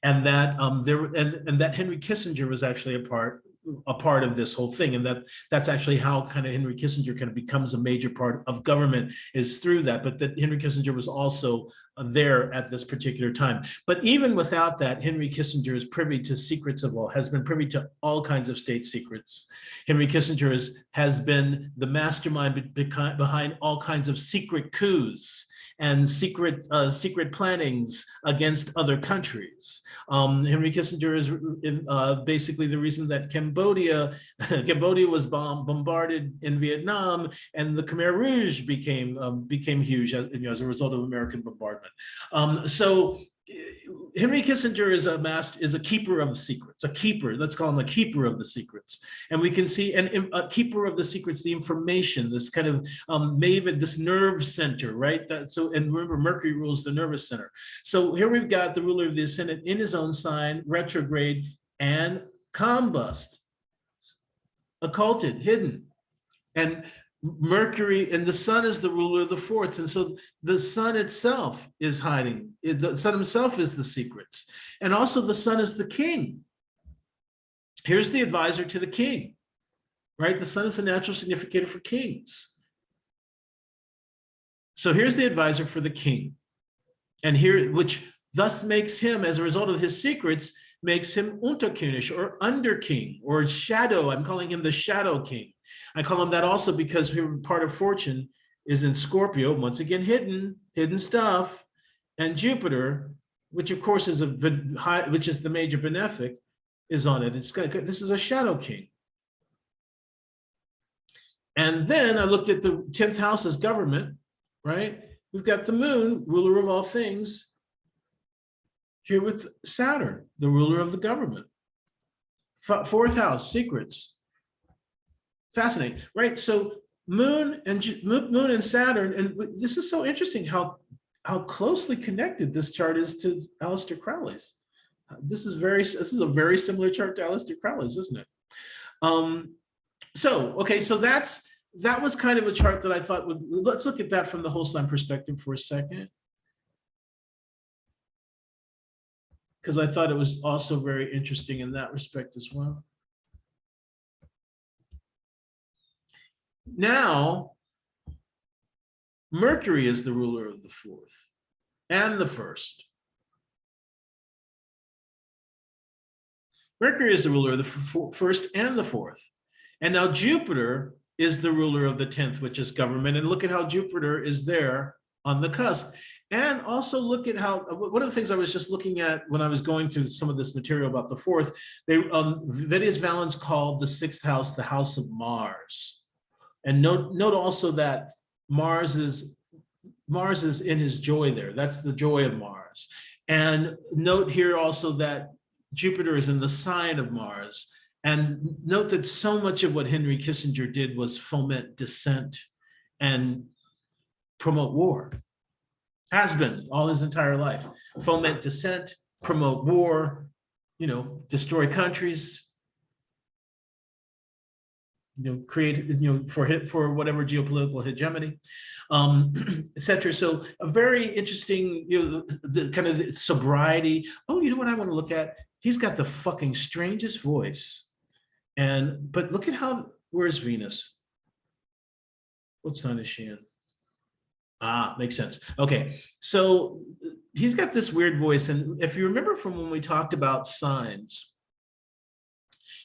Speaker 1: and that that Henry Kissinger was actually a part of this whole thing, and that's actually how kind of Henry Kissinger kind of becomes a major part of government, is through that. But that Henry Kissinger was also there at this particular time. But even without that, Henry Kissinger is privy to secrets has been privy to all kinds of state secrets. Henry Kissinger has been the mastermind behind all kinds of secret coups and secret plannings against other countries. Henry Kissinger is basically the reason that Cambodia was bombarded in Vietnam, and the Khmer Rouge became huge as a result of American bombardment. department. So Henry Kissinger is a master, is a keeper of secrets, a keeper. Let's call him a keeper of the secrets. And we can see, and a keeper of the secrets, the information, this kind of maven, this nerve center, right? So, and remember, Mercury rules the nervous center. So here we've got the ruler of the ascendant in his own sign, retrograde and combust, occulted, hidden. And Mercury and the sun is the ruler of the fourths. And so the sun itself is hiding. The sun himself is the secrets. And also the sun is the king. Here's the advisor to the king, right? The sun is the natural significator for kings. So here's the advisor for the king. And here, which thus makes him, as a result of his secrets, makes him Unterkönig or under king or shadow. I'm calling him the shadow king. I call him that also because part of fortune is in Scorpio, once again, hidden stuff, and Jupiter, which of course is which is the major benefic, is on it. This is a shadow king. And then I looked at the 10th house as government, right? We've got the moon, ruler of all things, here with Saturn, the ruler of the government. Fourth house, secrets. Fascinating, right? So moon and Saturn, and this is so interesting how closely connected this chart is to Aleister Crowley's. This is a very similar chart to Aleister Crowley's, isn't it? So that was kind of a chart that I thought let's look at that from the whole sign perspective for a second, because I thought it was also very interesting in that respect as well. Now, Mercury is the ruler of the fourth and the first. Mercury is the ruler of the first and the fourth. And now Jupiter is the ruler of the 10th, which is government. And look at how Jupiter is there on the cusp. And also look at how, one of the things I was just looking at when I was going through some of this material about the fourth, Vettius Valens called the 6th house the house of Mars. And note also that Mars is in his joy there. That's the joy of Mars. And note here also that Jupiter is in the sign of Mars. And note that so much of what Henry Kissinger did was foment dissent and promote war. Has been all his entire life. Foment dissent, promote war, destroy countries, create, for whatever geopolitical hegemony, etc. So a very interesting, the kind of sobriety. Oh, you know what I want to look at? He's got the fucking strangest voice. But look at where's Venus? What sign is she in? Ah, makes sense. Okay, so he's got this weird voice. And if you remember from when we talked about signs,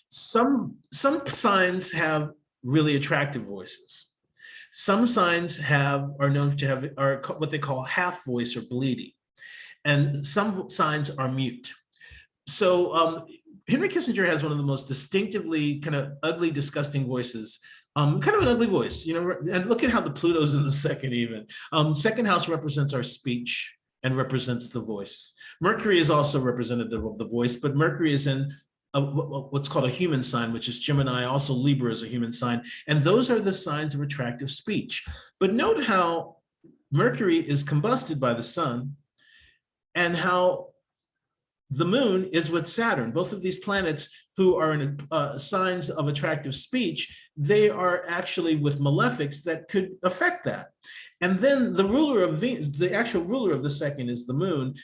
Speaker 1: some signs have really attractive voices. Some signs are known to have what they call half voice or bleedy. And some signs are mute. So Henry Kissinger has one of the most distinctively kind of ugly, disgusting voices. Kind of an ugly voice, and look at how the Pluto's in the second even. Second house represents our speech and represents the voice. Mercury is also representative of the voice, but Mercury is in what's called a human sign, which is Gemini. Also Libra is a human sign. And those are the signs of attractive speech. But note how Mercury is combusted by the sun and how the moon is with Saturn. Both of these planets who are in signs of attractive speech, they are actually with malefics that could affect that. And then the actual ruler of the second is the moon.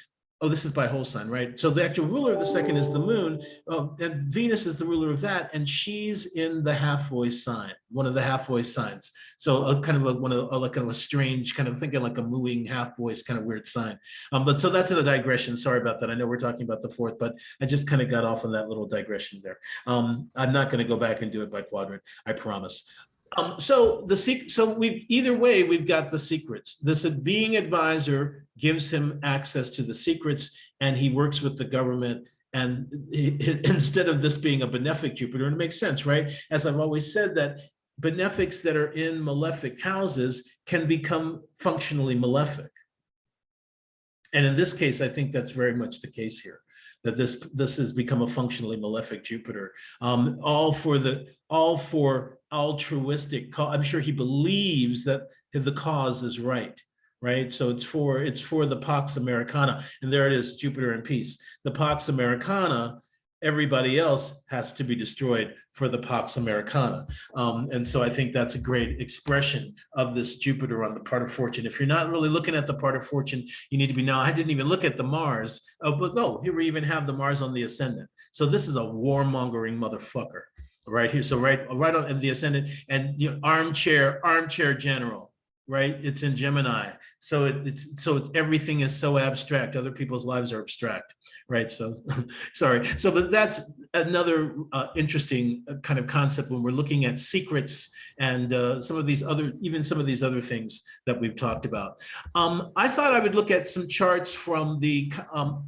Speaker 1: Oh, this is by whole sign, right? So the actual ruler of the second is the moon, and Venus is the ruler of that, and she's in the half voice sign, one of the half voice signs. So kind of a strange, kind of thinking like a mooing half voice, kind of weird sign. But so that's in a digression. Sorry about that. I know we're talking about the fourth, but I just kind of got off on that little digression there. I'm not going to go back and do it by quadrant, I promise. So either way, we've got the secrets. This being advisor gives him access to the secrets, and he works with the government. And instead of this being a benefic Jupiter, and it makes sense, right? As I've always said, that benefics that are in malefic houses can become functionally malefic. And in this case, I think that's very much the case here, that this has become a functionally malefic Jupiter, all for altruistic. I'm sure he believes that the cause is right, right? So it's for the Pax Americana, and there it is, Jupiter in peace. The Pax Americana, everybody else has to be destroyed for the Pax Americana. And so I think that's a great expression of this Jupiter on the part of fortune. If you're not really looking at the part of fortune, you need to be, now I didn't even look at the Mars, but no, here we even have the Mars on the ascendant. So this is a warmongering motherfucker right here. So right on the ascendant, and armchair general, right? It's in Gemini. So it's everything is so abstract. Other people's lives are abstract, right? So sorry. So, but that's another interesting kind of concept when we're looking at secrets and some of these other things that we've talked about. I thought I would look at some charts from the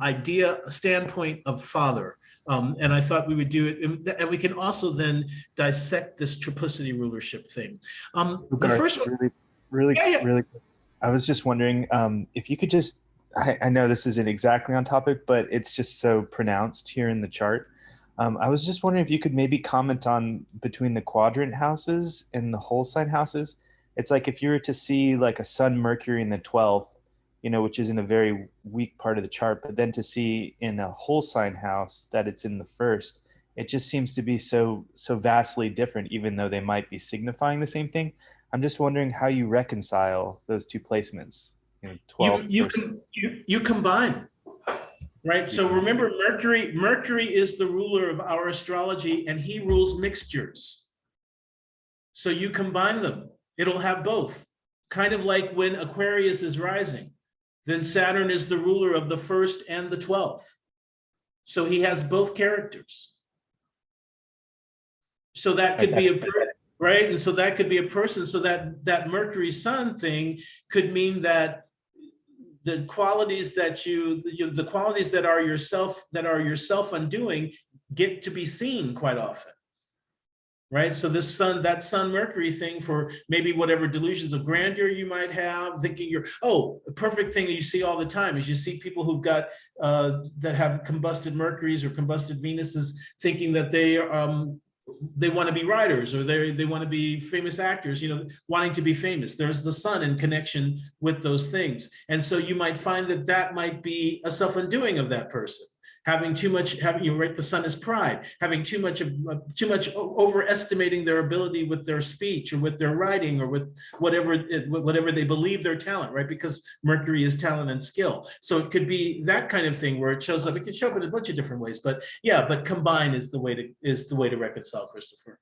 Speaker 1: idea standpoint of father. And I thought we would do it, and we can also then dissect this triplicity rulership thing. The first one,
Speaker 2: really. I was just wondering if you could just, I know this isn't exactly on topic, but it's just so pronounced here in the chart. I was just wondering if you could maybe comment on between the quadrant houses and the whole sign houses. It's like if you were to see like a Sun Mercury in the 12th, which is in a very weak part of the chart, but then to see in a whole sign house that it's in the first, it just seems to be so vastly different, even though they might be signifying the same thing. I'm just wondering how you reconcile those two placements. 12
Speaker 1: you combine, right? So remember, Mercury is the ruler of our astrology, and he rules mixtures. So you combine them, it'll have both. Kind of like when Aquarius is rising, then Saturn is the ruler of the 1st and the 12th. So he has both characters. So that could be right? And so that could be a person. So that Mercury Sun thing could mean that the qualities that the qualities that are yourself undoing get to be seen quite often, right? So that Sun Mercury thing, for maybe whatever delusions of grandeur you might have, thinking a perfect thing that you see all the time is you see people who've got that have combusted Mercuries or combusted Venuses, thinking that they want to be writers, or they want to be famous actors, wanting to be famous. There's the sun in connection with those things. And so you might find that might be a self-undoing of that person. Having too much, the sun is pride, having too much overestimating their ability with their speech or with their writing or with whatever they believe their talent, right? Because Mercury is talent and skill. So it could be that kind of thing where it shows up. It can show up in a bunch of different ways, but yeah, but combine is the way to reconcile, Christopher.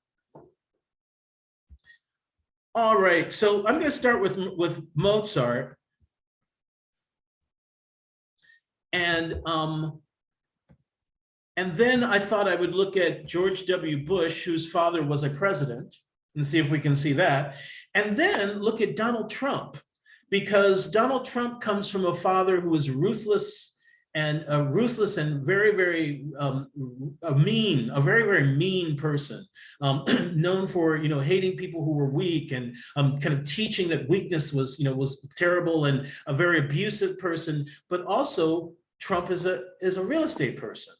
Speaker 1: All right, so I'm going to start with Mozart, and then I thought I would look at George W. Bush, whose father was a president, and see if we can see that. And then look at Donald Trump, because Donald Trump comes from a father who was ruthless and very, very mean, a very, very mean person, known for, hating people who were weak and kind of teaching that weakness was terrible, and a very abusive person. But also Trump is a real estate person.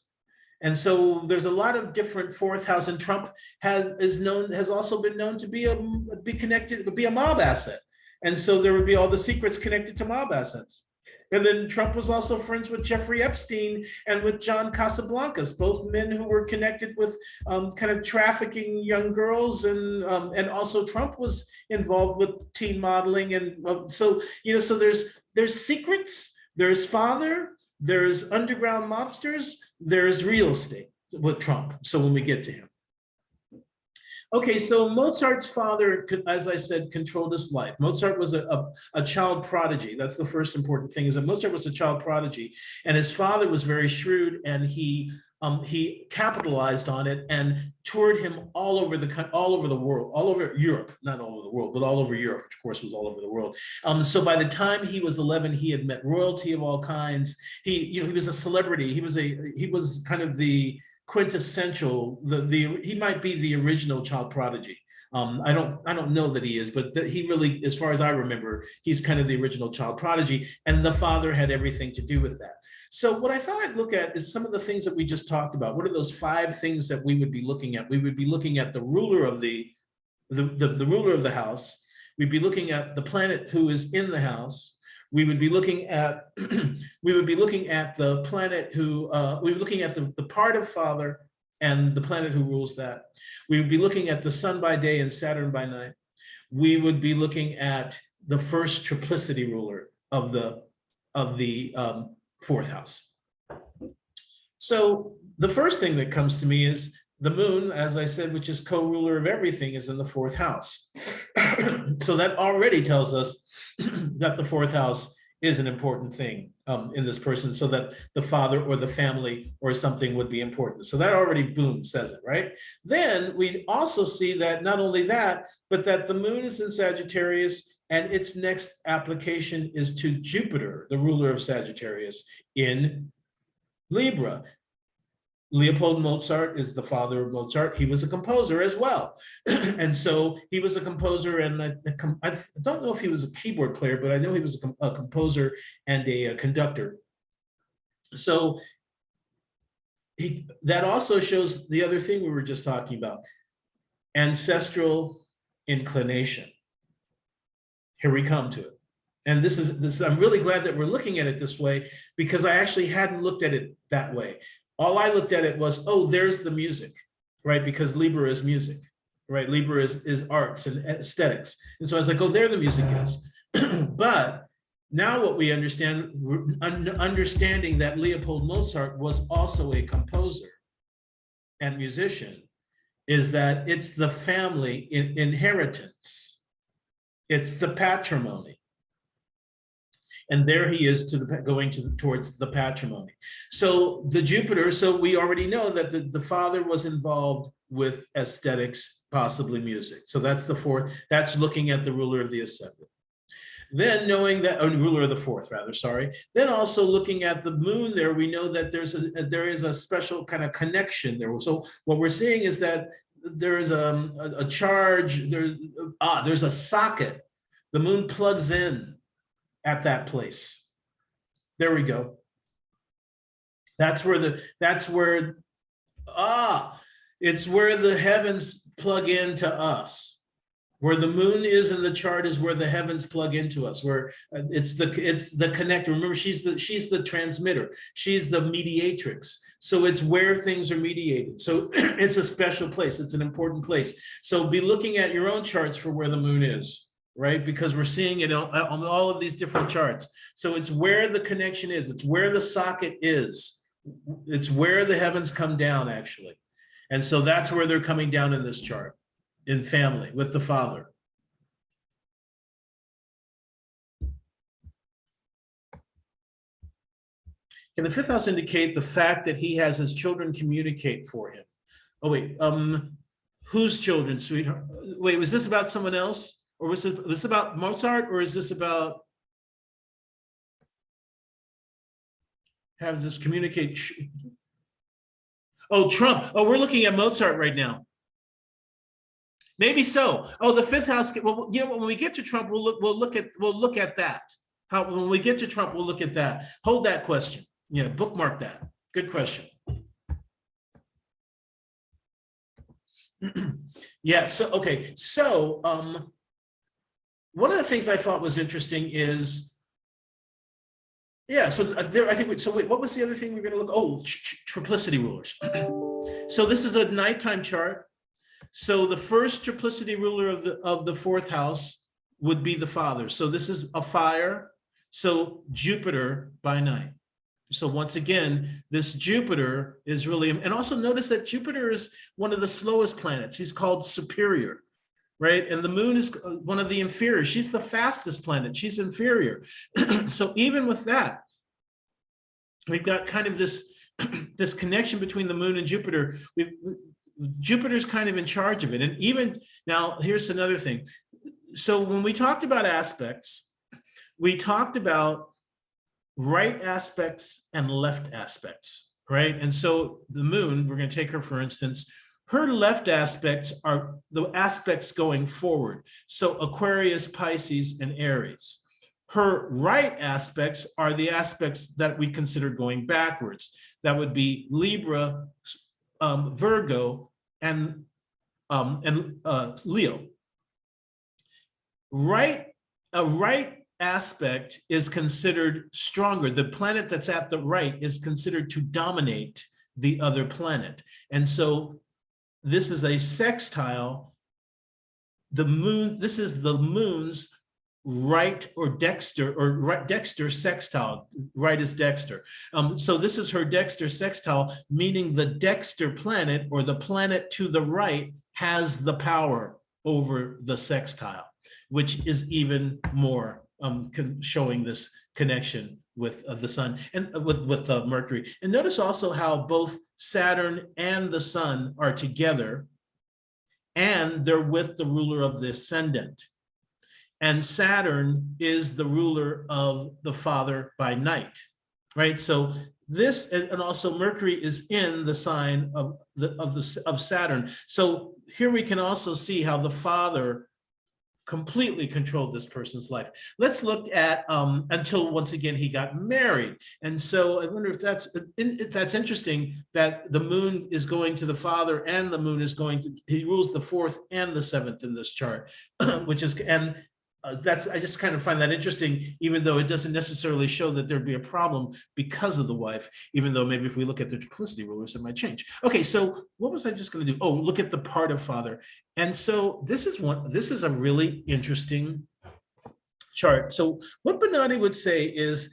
Speaker 1: And so there's a lot of different fourth house, and Trump has also been known to be a mob asset. And so there would be all the secrets connected to mob assets. And then Trump was also friends with Jeffrey Epstein and with John Casablancas, both men who were connected with kind of trafficking young girls, and also Trump was involved with teen modeling, and so there's secrets, there's father, there's underground mobsters, there's real estate with Trump. So when we get to him. Okay, so Mozart's father, as I said, controlled his life. Mozart was a child prodigy. That's the first important thing, is that Mozart was a child prodigy, and his father was very shrewd, and he capitalized on it and toured him all over the world, all over Europe, not all over the world, but all over Europe, which of course was all over the world. So by the time he was 11, he had met royalty of all kinds. He was a celebrity. He was kind of the quintessential, he might be the original child prodigy. I don't know that he is, but he really, as far as I remember, he's kind of the original child prodigy, and the father had everything to do with that. So what I thought I'd look at is some of the things that we just talked about. What are those 5 things that we would be looking at? We would be looking at the ruler of the ruler of the house. We'd be looking at the planet who is in the house. We would be looking at the planet who we would be looking at the part of father and the planet who rules that. We would be looking at the sun by day and Saturn by night. We would be looking at the first triplicity ruler of the 4th house. So the first thing that comes to me is the moon, as I said, which is co-ruler of everything, is in the 4th house. So that already tells us that the 4th house is an important thing in this person, so that the father or the family or something would be important. So that already, boom, says it, right? Then we also see that not only that, but that the moon is in Sagittarius, and its next application is to Jupiter, the ruler of Sagittarius, in Libra. Leopold Mozart is the father of Mozart. He was a composer as well. And so he was a composer, and I don't know if he was a keyboard player, but I know he was a composer and a conductor. So that also shows the other thing we were just talking about, ancestral inclination. Here we come to it. And this is, I'm really glad that we're looking at it this way, because I actually hadn't looked at it that way. All I looked at it was, oh, there's the music, right? Because Libra is music, right? Libra is arts and aesthetics. And so I was like, oh, there the music is. But now what we understand, understanding that Leopold Mozart was also a composer and musician, is that it's the family inheritance. It's the patrimony. And there he is towards the patrimony. So the Jupiter, so we already know that the father was involved with aesthetics, possibly music. So that's the 4th, that's looking at the ruler of the ascendant. Then knowing that, ruler of the 4th rather, sorry. Then also looking at the moon there, we know that there is a special kind of connection there. So what we're seeing is that there is a charge, there's a socket. The moon plugs in at that place. There we go. It's where the heavens plug into us. Where the moon is in the chart is where the heavens plug into us, where it's the connector. Remember, she's the transmitter. She's the mediatrix. So it's where things are mediated. So it's a special place. It's an important place. So be looking at your own charts for where the moon is, right? Because we're seeing it on all of these different charts. So it's where the connection is. It's where the socket is. It's where the heavens come down, actually. And so that's where they're coming down in this chart, in family, with the father. Can the 5th house indicate the fact that he has his children communicate for him? Oh, wait, whose children, sweetheart? Wait, was this about someone else? Or was this about Mozart, or is this about have this communicate? Oh, Trump. Oh, we're looking at Mozart right now. Maybe so. Oh, the 5th house. Well, you know, when we get to Trump, we'll look at that. When we get to Trump, we'll look at that. Hold that question. Yeah, bookmark that. Good question. Yeah. So okay. So one of the things I thought was interesting is, yeah, so there, I think, so wait, what was the other thing we were going to look? Oh, triplicity rulers. So this is a nighttime chart. So the first triplicity ruler of the 4th house would be the father. So this is a fire. So Jupiter by night. So once again, this Jupiter is really, and also notice that Jupiter is one of the slowest planets. He's called superior. Right? And the moon is one of the inferior. She's the fastest planet. She's inferior. So even with that, we've got kind of this connection between the moon and Jupiter. Jupiter's kind of in charge of it. And even now, here's another thing. So when we talked about aspects, we talked about right aspects and left aspects, right? And so the moon, we're going to take her, for instance, Her left aspects are the aspects going forward. So Aquarius, Pisces, and Aries. Her right aspects are the aspects that we consider going backwards. That would be Libra, Virgo, and Leo. A right aspect is considered stronger. The planet that's at the right is considered to dominate the other planet. And so this is a sextile. The moon, this is the moon's right or dexter sextile. Right is dexter. So this is her dexter sextile, meaning the dexter planet, or the planet to the right, has the power over the sextile, which is even more showing this connection with the sun and with Mercury. And notice also how both Saturn and the sun are together, and they're with the ruler of the ascendant. And Saturn is the ruler of the father by night, right? So this, and also Mercury is in the sign of Saturn. So here we can also see how the father completely controlled this person's life. Let's look at until once again he got married. And so I wonder if that's interesting, that the moon is going to the father, and the moon is going to, he rules the 4th and the 7th in this chart, which is, and I just kind of find that interesting, even though it doesn't necessarily show that there'd be a problem because of the wife, even though maybe if we look at the triplicity rulers, it might change. Okay, so what was I just going to do? Oh, look at the part of father. And so this is a really interesting chart. So what Bonatti would say is,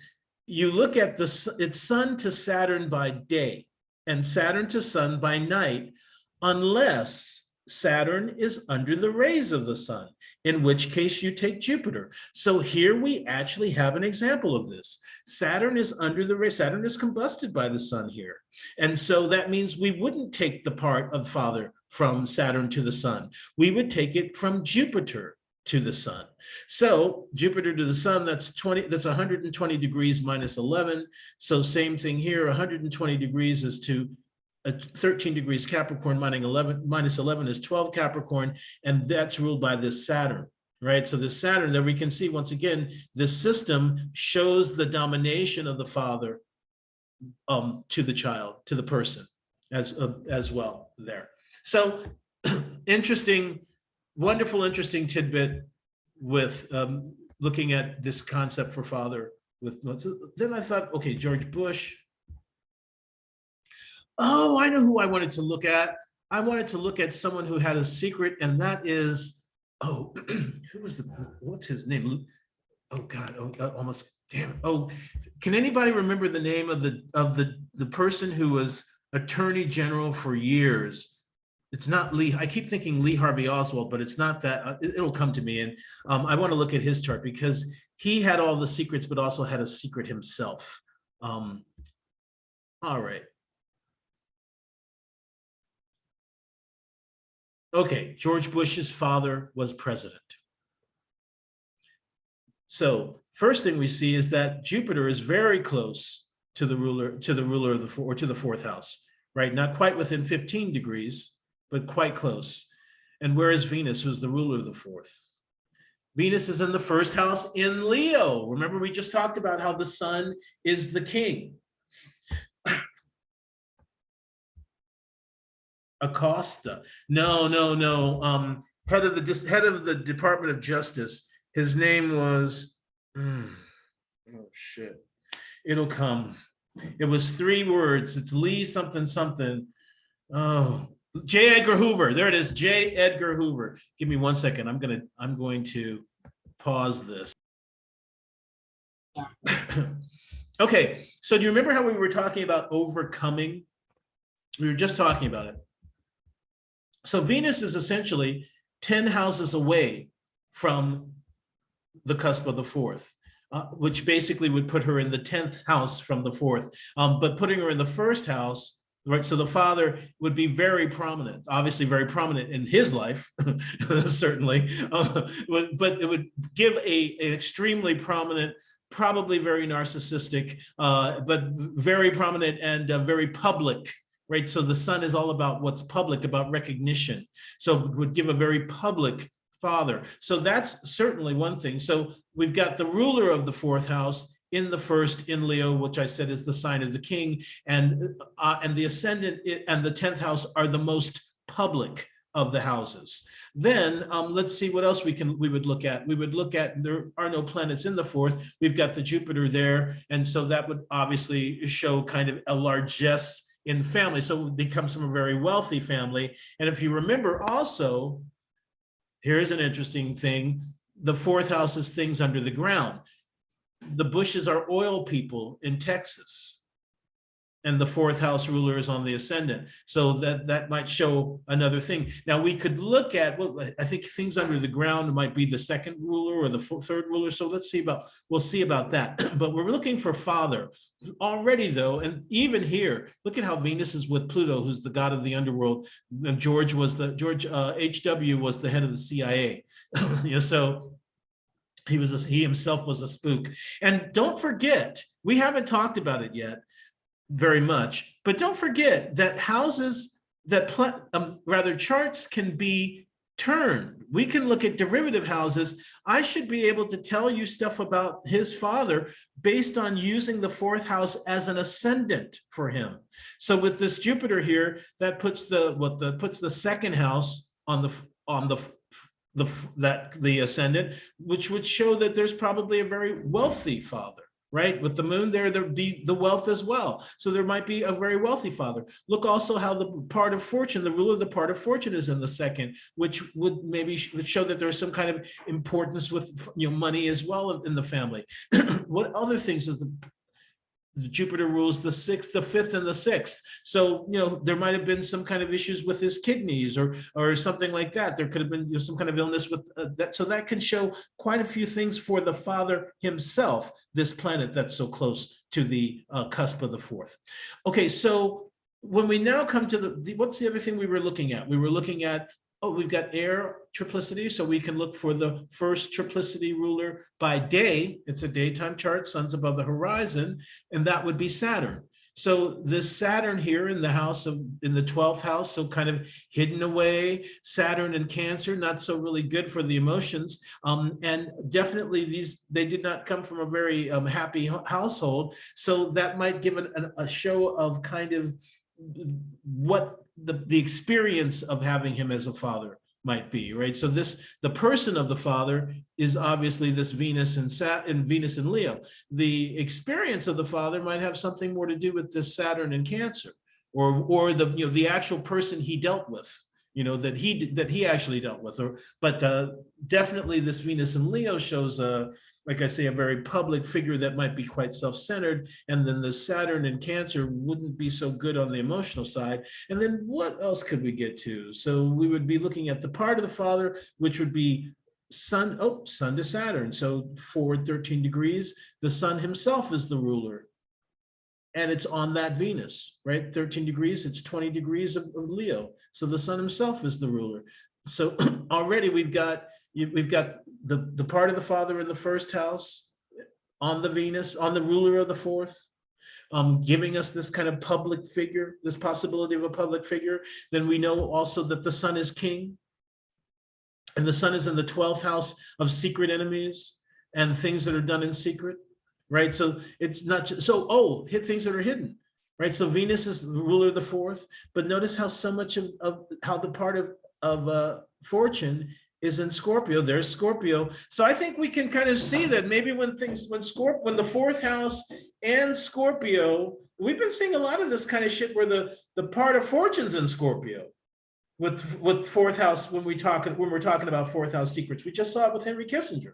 Speaker 1: you look at it's sun to Saturn by day and Saturn to sun by night, unless Saturn is under the rays of the sun, in which case you take Jupiter. So here we actually have an example of this. Saturn is under the rays. Saturn is combusted by the sun here. And so that means we wouldn't take the part of father from Saturn to the sun. We would take it from Jupiter to the sun. So Jupiter to the sun, that's 120 degrees minus 11. So same thing here, 120 degrees is to 13 degrees Capricorn, minus 11 is 12 Capricorn, and that's ruled by this Saturn, right? So this Saturn, there we can see once again, this system shows the domination of the father to the child, to the person as well there. So interesting, wonderful, interesting tidbit with looking at this concept for father. Then I thought, okay, George Bush. Oh, I know who I wanted to look at. I wanted to look at someone who had a secret, and that is, oh, what's his name? Oh God, almost, damn it. Oh, can anybody remember the name of the person who was Attorney General for years? It's not Lee. I keep thinking Lee Harvey Oswald, but it's not that. It'll come to me. And I want to look at his chart, because he had all the secrets, but also had a secret himself. All right. Okay, George Bush's father was president. So first thing we see is that Jupiter is very close to the ruler of the, or to the 4th house, right? Not quite within 15 degrees, but quite close. And whereas Venus was the ruler of the 4th. Venus is in the 1st house in Leo. Remember, we just talked about how the sun is the king. Acosta. No. Head of the Department of Justice. His name was, oh shit. It'll come. It was 3 words. It's Lee something something. Oh, J. Edgar Hoover. There it is. J. Edgar Hoover. Give me 1 second. I'm going to pause this. Okay. So do you remember how we were talking about overcoming? We were just talking about it. So Venus is essentially 10 houses away from the cusp of the 4th, which basically would put her in the 10th house from the 4th, but putting her in the 1st house, right? So the father would be very prominent, obviously very prominent in his life, certainly, but it would give an extremely prominent, probably very narcissistic, but very prominent and very public, right? So the sun is all about what's public, about recognition. So it would give a very public father. So that's certainly one thing. So we've got the ruler of the fourth house in the first in Leo, which I said is the sign of the king, and the ascendant and the 10th house are the most public of the houses. Then let's see what else we would look at. We would look at, there are no planets in the fourth. We've got the Jupiter there, and so that would obviously show kind of a largesse in family. So he comes from a very wealthy family. And if you remember also, here's an interesting thing. The fourth house is things under the ground. The Bushes are oil people in Texas, and the fourth house ruler is on the ascendant. So that might show another thing. Now we could look at, well, I think things under the ground might be the second ruler or the third ruler. So we'll see about that. But we're looking for father already though. And even here, look at how Venus is with Pluto, who's the god of the underworld. And George H.W. was the head of the CIA. So he himself was a spook. And don't forget, we haven't talked about it yet very much, but don't forget that charts can be turned. We can look at derivative houses. I should be able to tell you stuff about his father based on using the fourth house as an ascendant for him. So with this Jupiter here, that puts the second house on the ascendant, which would show that there's probably a very wealthy father, right? With the moon there'd be the wealth as well. So there might be a very wealthy father. Look also how the part of fortune, the ruler of the part of fortune is in the second, which would maybe show that there's some kind of importance with money as well in the family. What other things is the Jupiter rules the sixth, the fifth, and the sixth. So, there might have been some kind of issues with his kidneys or something like that. There could have been some kind of illness with that. So that can show quite a few things for the father himself, this planet that's so close to the cusp of the fourth. Okay, so when we now come to what's the other thing we were looking at? We were looking at, we've got air triplicity, so we can look for the first triplicity ruler by day. It's a daytime chart, sun's above the horizon, and that would be Saturn. So this Saturn here in the 12th house, so kind of hidden away. Saturn and Cancer, not so really good for the emotions. And definitely they did not come from a very happy household. So that might give a show of kind of what the experience of having him as a father might be, right? So the person of the father is obviously this Venus and Venus in Leo. The experience of the father might have something more to do with this Saturn in Cancer, or the actual person he dealt with, that he actually dealt with. But definitely this Venus in Leo shows like I say, a very public figure that might be quite self-centered. And then the Saturn in Cancer wouldn't be so good on the emotional side. And then what else could we get to? So we would be looking at the part of the father, which would be sun to Saturn. So forward 13 degrees, the sun himself is the ruler. And it's on that Venus, right? 13 degrees, it's 20 degrees of Leo. So the sun himself is the ruler. So already we've got the part of the father in the first house on the Venus, on the ruler of the fourth, giving us this kind of public figure, this possibility of a public figure. Then we know also that the sun is king, and the sun is in the 12th house of secret enemies and things that are done in secret, right? So it's not just, hit things that are hidden, right? So Venus is the ruler of the fourth, but notice how so much of how the part of fortune is in Scorpio. There's Scorpio. So I think we can kind of see that maybe when the fourth house and Scorpio, we've been seeing a lot of this kind of shit where the part of fortune's in Scorpio with fourth house when we're talking about fourth house secrets. We just saw it with Henry Kissinger,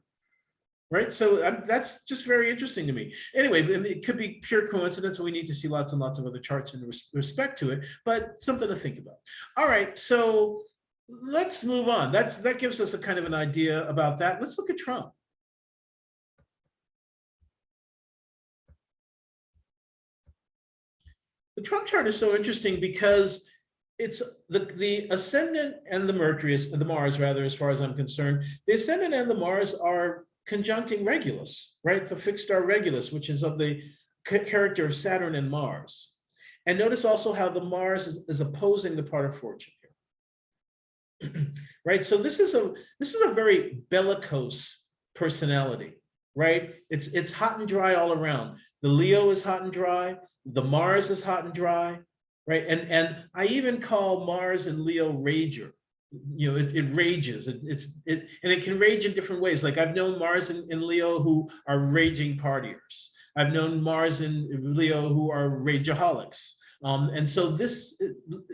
Speaker 1: right? So that's just very interesting to me. Anyway, it could be pure coincidence. We need to see lots and lots of other charts in respect to it, but something to think about. All right, so let's move on. That gives us a kind of an idea about that. Let's look at Trump. The Trump chart is so interesting because it's the ascendant and the Mars, rather, as far as I'm concerned. The ascendant and the Mars are conjuncting Regulus, right? The fixed star Regulus, which is of the character of Saturn and Mars. And notice also how the Mars is opposing the part of fortune here. Right? So this is a very bellicose personality, right? It's hot and dry all around. The Leo is hot and dry, the Mars is hot and dry, right? And I even call Mars and Leo rager. You know, it rages. And it can rage in different ways. Like I've known Mars and Leo who are raging partiers. I've known Mars and Leo who are rageaholics. And so this,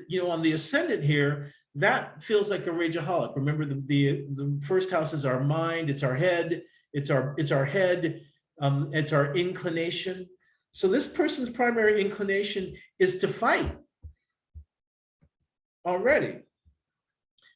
Speaker 1: you know, on the ascendant here, that feels like a rageaholic. Remember, the first house is our mind, it's our head, it's our head, it's our inclination. So this person's primary inclination is to fight already.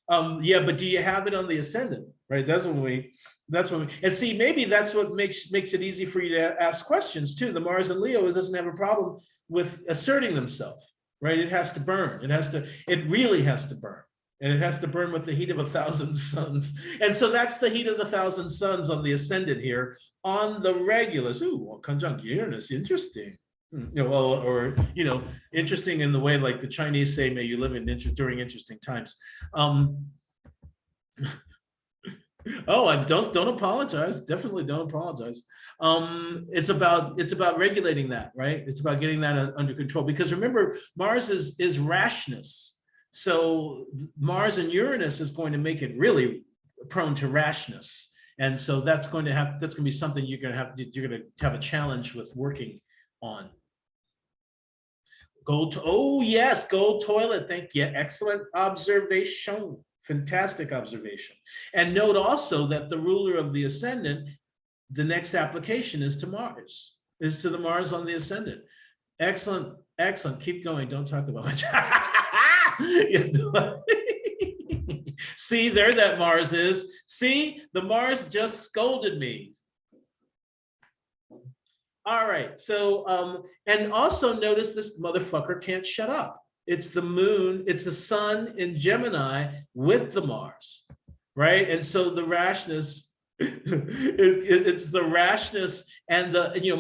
Speaker 1: Yeah, but do you have it on the ascendant, right? That's when we, and see, maybe that's what makes it easy for you to ask questions too. The Mars and Leo doesn't have a problem with asserting themselves, right? It has to burn. It really has to burn. And it has to burn with the heat of 1,000 suns. And so that's the heat of 1,000 suns on the ascendant here. On the Regulus, ooh, well, conjunct Uranus, interesting. You know, well, or, you know, interesting in the way like the Chinese say, may you live in during interesting times. Oh, I don't apologize. Definitely don't apologize. It's about regulating that, right? It's about getting that under control, because remember, Mars is rashness. So Mars and Uranus is going to make it really prone to rashness. And so that's going to be something you're going to have a challenge with working on. Oh yes, gold toilet. Thank you. Excellent observation. Fantastic observation. And note also that the ruler of the ascendant, the next application is to Mars, is to the Mars on the ascendant. Excellent, excellent. Keep going. Don't talk about much. See, there that Mars is. See, the Mars just scolded me. All right, so, and also notice this motherfucker can't shut up. It's the moon, it's the sun in Gemini with the Mars, right? And so the rashness, it's the rashness, and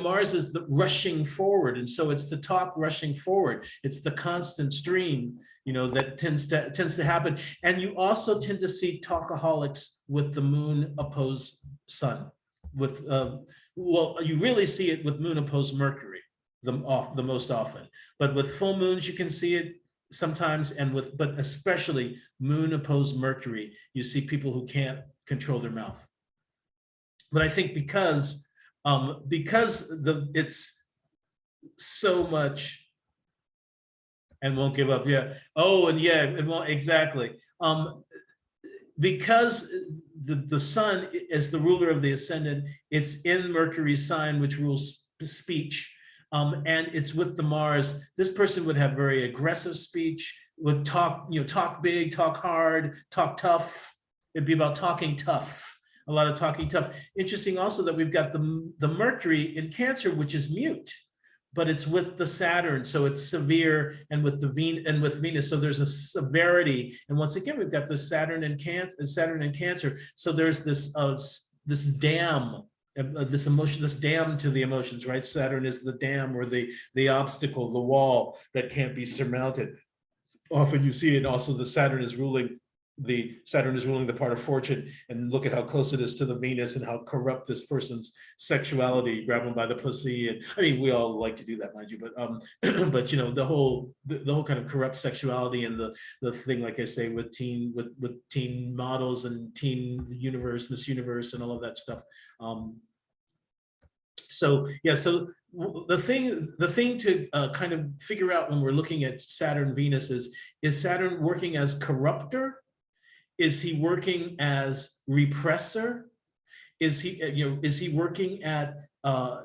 Speaker 1: Mars is the rushing forward. And so it's the talk rushing forward. It's the constant stream, that tends to happen. And you also tend to see talkaholics with the moon opposed sun, with, well, you really see it with moon opposed Mercury the most often, but with full moons you can see it sometimes, and but especially moon opposed Mercury, you see people who can't control their mouth. But I think because it's so much and won't give up. Yeah. Oh, and yeah, it won't, exactly. Because the sun is the ruler of the ascendant, it's in Mercury's sign, which rules speech, and it's with the Mars. This person would have very aggressive speech, would talk big, talk hard, talk tough. It'd be about talking tough, a lot of talking tough. Interesting also that we've got the Mercury in Cancer, which is mute, but it's with the Saturn, so it's severe, and with Venus, so there's a severity. And once again, we've got the Saturn and Cancer, so there's this dam, this emotion, this dam to the emotions, right? Saturn is the dam, or the obstacle, the wall that can't be surmounted. Often you see it also, the Saturn is ruling the part of fortune, and look at how close it is to the Venus and how corrupt this person's sexuality, grab them by the pussy. And I mean, we all like to do that, mind you, but but the whole kind of corrupt sexuality, and the thing, like I say, with teen models and teen universe, Miss Universe, and all of that stuff. So yeah, so the thing to kind of figure out when we're looking at Saturn Venus is Saturn working as corruptor? Is he working as repressor? Is he working at kind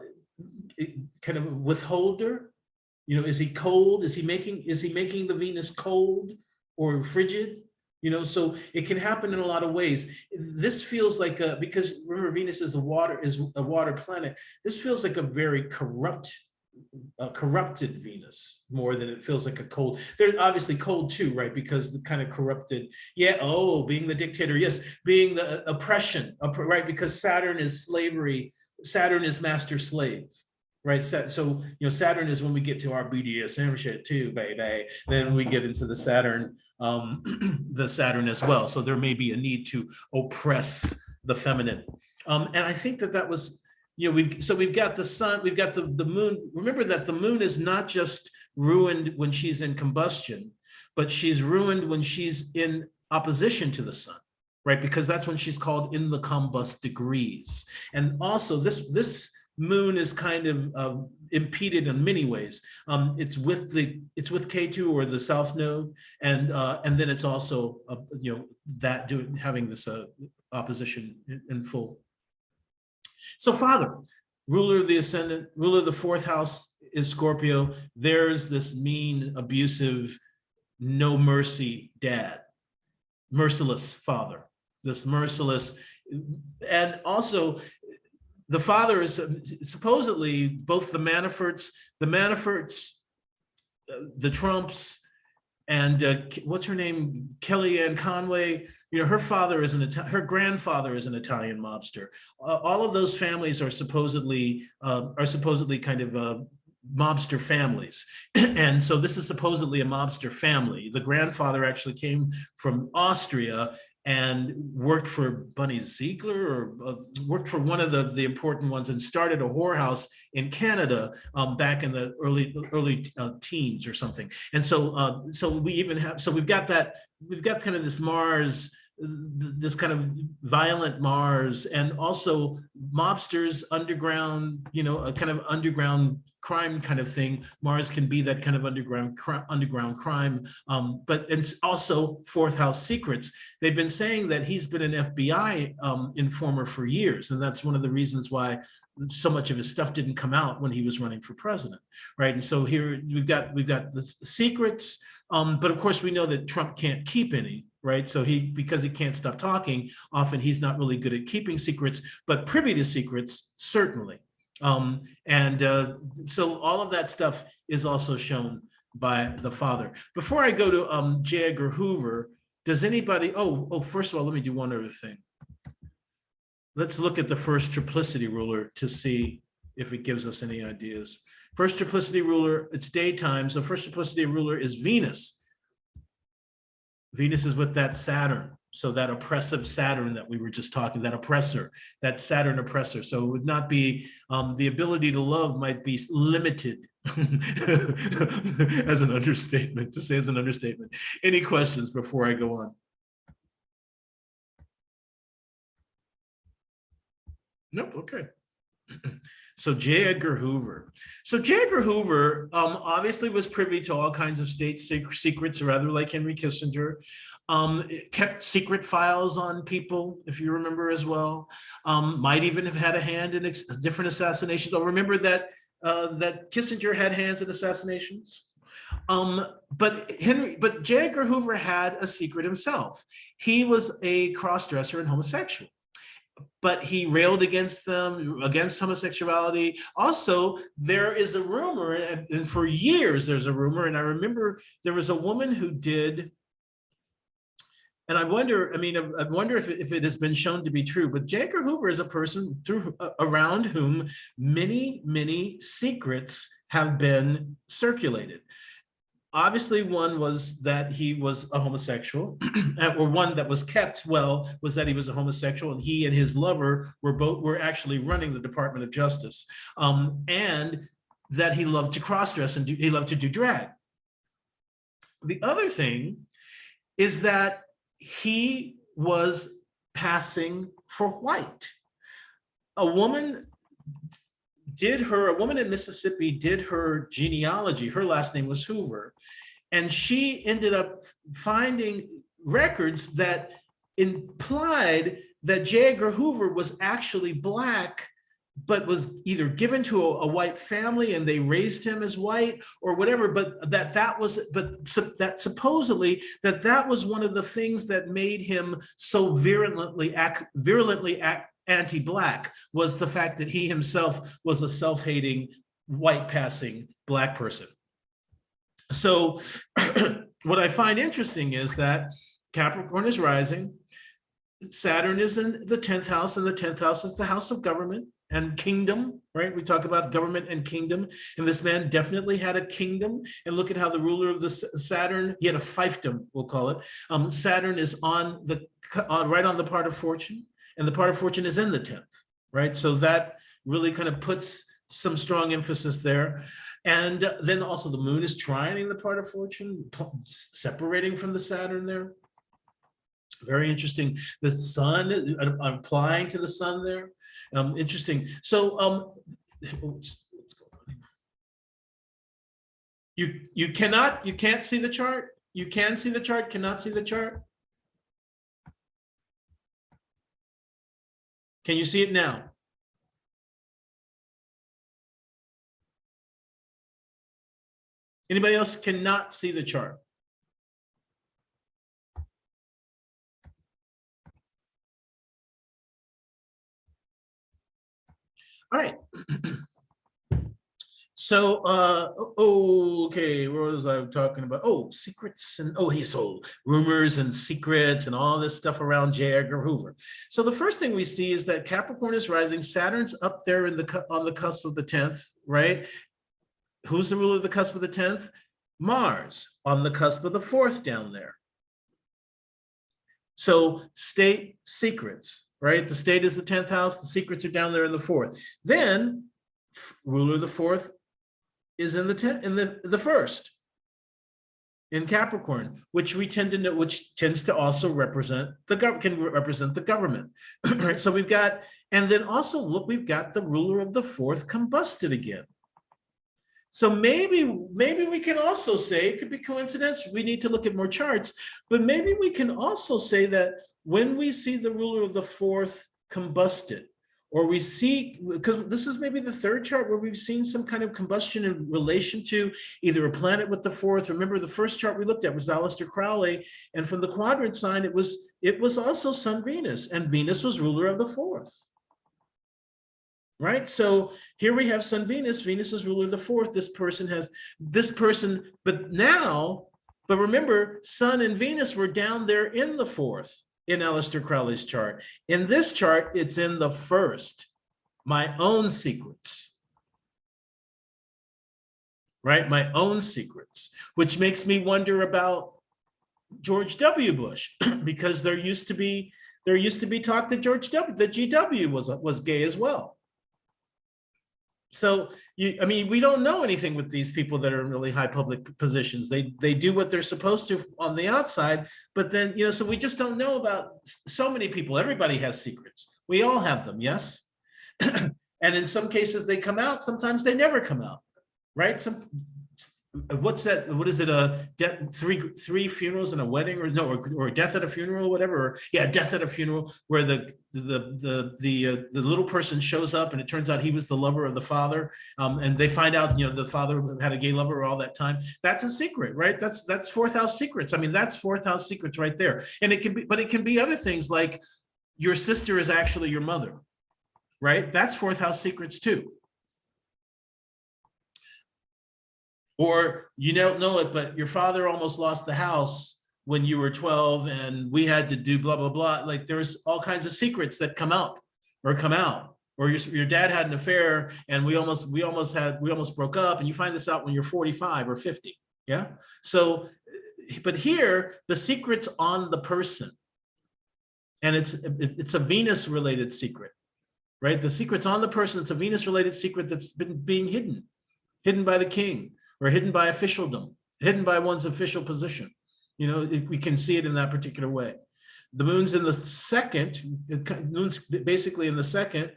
Speaker 1: of withholder? Is he cold? Is he making the Venus cold or frigid? So it can happen in a lot of ways. This feels like because remember, Venus is a water planet. This feels like a very corrupted Venus, more than it feels like a cold. They're obviously cold too, right? Because the kind of corrupted, yeah, oh, being the dictator, yes, being the oppression, right? Because Saturn is slavery, Saturn is master slave, right? So, Saturn is when we get to our BDSM shit too, baby. Then we get into the Saturn, the Saturn as well. So there may be a need to oppress the feminine. And I think that was, we've got the sun, we've got the moon. Remember that the moon is not just ruined when she's in combustion, but she's ruined when she's in opposition to the sun, right? Because that's when she's called in the combust degrees. And also this moon is kind of impeded in many ways. It's with K2 or the south node, and then it's also having this opposition in full. So father, ruler of the ascendant, ruler of the fourth house is Scorpio. There's this mean, abusive, no mercy dad, merciless father, this merciless, and also the father is supposedly both the Manaforts, the Trumps, and what's her name, Kellyanne Conway. Her father is her grandfather is an Italian mobster. All of those families are supposedly kind of mobster families. And so this is supposedly a mobster family. The grandfather actually came from Austria and worked for Bunny Ziegler, or worked for one of the important ones, and started a whorehouse in Canada back in the early teens or something. And so we've got kind of this Mars, this kind of violent Mars, and also mobsters, underground, a kind of underground crime kind of thing. Mars can be that kind of underground crime, but it's also fourth house secrets. They've been saying that he's been an FBI informer for years, and that's one of the reasons why so much of his stuff didn't come out when he was running for president, right? And so here we've got the secrets, but of course we know that Trump can't keep any, right? So because he can't stop talking, often he's not really good at keeping secrets, but privy to secrets, certainly. So all of that stuff is also shown by the father. Before I go to J. Edgar Hoover, does anybody, first of all, let me do one other thing. Let's look at the first triplicity ruler to see if it gives us any ideas. First triplicity ruler, it's daytime. So first triplicity ruler is Venus. Venus is with that Saturn. So that oppressive Saturn that we were just talking, that oppressor, that Saturn oppressor. So it would not be, the ability to love might be limited as an understatement, to say as an understatement. Any questions before I go on? Nope, okay. So J. Edgar Hoover. So J. Edgar Hoover obviously was privy to all kinds of state secrets, rather like Henry Kissinger. Kept secret files on people, if you remember as well. Might even have had a hand in different assassinations. Oh, remember that Kissinger had hands in assassinations? But J. Edgar Hoover had a secret himself. He was a cross-dresser and homosexual, but he railed against homosexuality. Also, there is a rumor, and for years there's a rumor, and I remember there was a woman who did, and I wonder if it has been shown to be true, but J. Edgar Hoover is a person around whom many secrets have been circulated. Obviously, one was that he was a homosexual, or one that was kept was that he was a homosexual, and he and his lover were actually running the Department of Justice, and that he loved to cross-dress and he loved to do drag. The other thing is that he was passing for white. A woman in Mississippi did her genealogy. Her last name was Hoover. And she ended up finding records that implied that J. Edgar Hoover was actually Black, but was either given to a white family and they raised him as white or whatever, but that supposedly that was one of the things that made him so virulently anti-Black, was the fact that he himself was a self-hating, white-passing Black person. So what I find interesting is that Capricorn is rising, Saturn is in the 10th house, and the 10th house is the house of government and kingdom, right? We talk about government and kingdom, and this man definitely had a kingdom. And look at how the ruler of the Saturn, he had a fiefdom, we'll call it. Saturn is on the right on the part of fortune, and the part of fortune is in the 10th, right? So that really kind of puts some strong emphasis there. And then also the moon is trining the part of fortune, separating from the Saturn there. Very interesting. The sun, applying to the sun there. Interesting. So you can't see the chart. You can see the chart, cannot see the chart. Can you see it now? Anybody else cannot see the chart? All right. So, okay, what was I talking about? Oh, secrets and, so rumors and secrets and all this stuff around J. Edgar Hoover. So the first thing we see is that Capricorn is rising. Saturn's up there in on the cusp of the 10th, right? Who's the ruler of the cusp of the 10th? Mars on the cusp of the 4th down there. So state secrets, right? The state is the 10th house. The secrets are down there in the 4th. Then ruler of the 4th is in the 10th, in the 1st in Capricorn, which we tend to know, which tends to also represent the government. Right? So we've got, and then also look, we've got the ruler of the 4th combusted again. So maybe we can also say, it could be coincidence, we need to look at more charts, but maybe we can also say that when we see the ruler of the 4th combusted, or we see, because this is maybe the 3rd chart where we've seen some kind of combustion in relation to either a planet with the 4th. Remember, the first chart we looked at was Aleister Crowley, and from the quadrant sign, it was also Sun Venus, and Venus was ruler of the 4th. Right? So here we have Sun Venus, Venus is ruler of the 4th. But remember, Sun and Venus were down there in the 4th in Aleister Crowley's chart. In this chart, it's in the 1st, my own secrets. Right? My own secrets, which makes me wonder about George W. Bush, because there used to be talk that that GW was gay as well. So, we don't know anything with these people that are in really high public positions. They do what they're supposed to on the outside, but then, so we just don't know about so many people. Everybody has secrets. We all have them, yes? And in some cases they come out, sometimes they never come out, right? What's that? What is it? Three funerals and a wedding, or a death at a funeral, whatever. Yeah, death at a funeral, where the little person shows up, and it turns out he was the lover of the father, and they find out the father had a gay lover all that time. That's a secret, right? That's 4th house secrets. That's 4th house secrets right there. And it can be other things like your sister is actually your mother, right? That's 4th house secrets too. Or you don't know it, but your father almost lost the house when you were 12 and we had to do blah, blah, blah. Like there's all kinds of secrets that come out. Or your dad had an affair and we almost broke up, and you find this out when you're 45 or 50. Yeah. So, but here the secret's on the person, and it's a Venus related secret, right? The secret's on the person. It's a Venus related secret that's been being hidden by the king, or hidden by officialdom, hidden by one's official position. We can see it in that particular way. The moon's in the 2nd, moon's basically in the 2nd,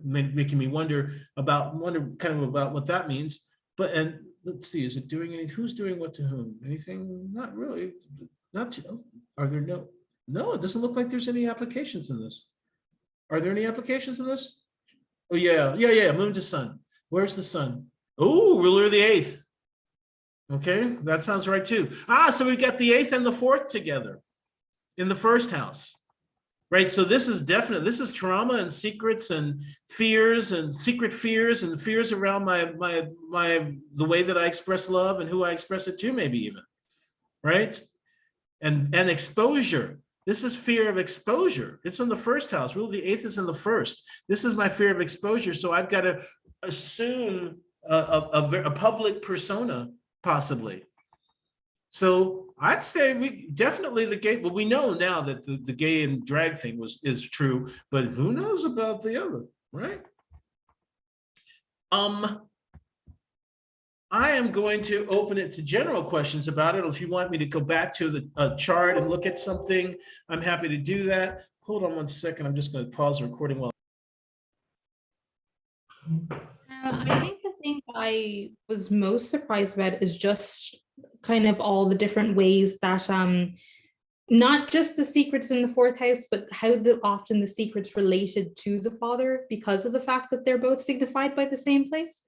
Speaker 1: making me wonder about what that means. And let's see, is it doing anything? Who's doing what to whom? Anything? Not really. Are there no, it doesn't look like there's any applications in this. Are there any applications in this? Oh yeah, moon to sun. Where's the sun? Oh, ruler of the 8th. Okay, that sounds right too. So we've got the 8th and the 4th together in the 1st house, right? So this is trauma and secrets and fears and secret fears and fears around the way that I express love and who I express it to, maybe even, right? And exposure. This is fear of exposure. It's in the first house. Rule of the eighth is in the first. This is my fear of exposure. So I've got to assume a public persona, possibly. So I'd say we definitely the gay, well, we know now that the gay and drag thing is true, but who knows about the other, right? I am going to open it to general questions about it. If you want me to go back to the chart and look at something, I'm happy to do that. Hold on one second. I'm just going to pause the recording while.
Speaker 3: I think the thing I was most surprised about is just kind of all the different ways that not just the secrets in the fourth house, but how often the secrets related to the father because of the fact that they're both signified by the same place.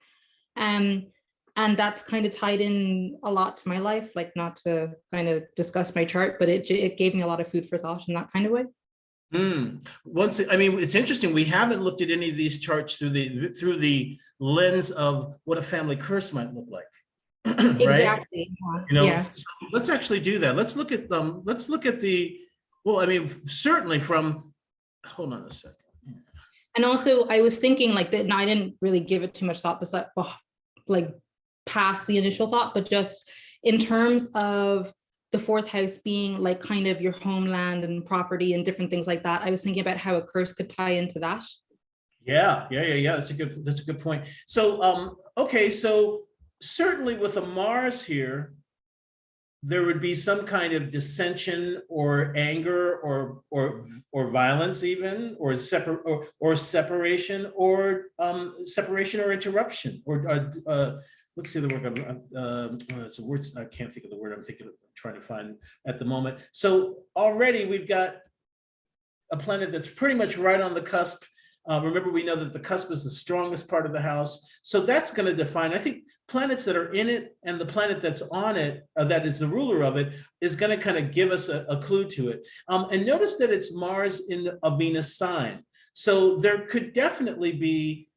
Speaker 3: And that's kind of tied in a lot to my life, like not to kind of discuss my chart, but it gave me a lot of food for thought in that kind of way.
Speaker 1: I mean, it's interesting. We haven't looked at any of these charts through the lens of what a family curse might look like. Right?
Speaker 3: Exactly.
Speaker 1: You know,
Speaker 3: yeah.
Speaker 1: so let's actually do that. Let's look at them. Let's look at well, I mean, certainly from, hold on a second.
Speaker 3: And also I was thinking like that, and I didn't really give it too much thought, but like past the initial thought, but just in terms of the fourth house being like kind of your homeland and property and different things like that, I was thinking about how a curse could tie into that.
Speaker 1: Yeah. That's a good point. So, okay, so certainly with a Mars here, there would be some kind of dissension or anger or violence even, or separation or interruption or let's see the word. It's a word. I can't think of the word I'm trying to find at the moment. So already we've got a planet that's pretty much right on the cusp. Remember, we know that the cusp is the strongest part of the house. So that's going to define, I think, planets that are in it and the planet that's on it, that is the ruler of it, is going to kind of give us a clue to it. And notice that it's Mars in a Venus sign. So there could definitely be,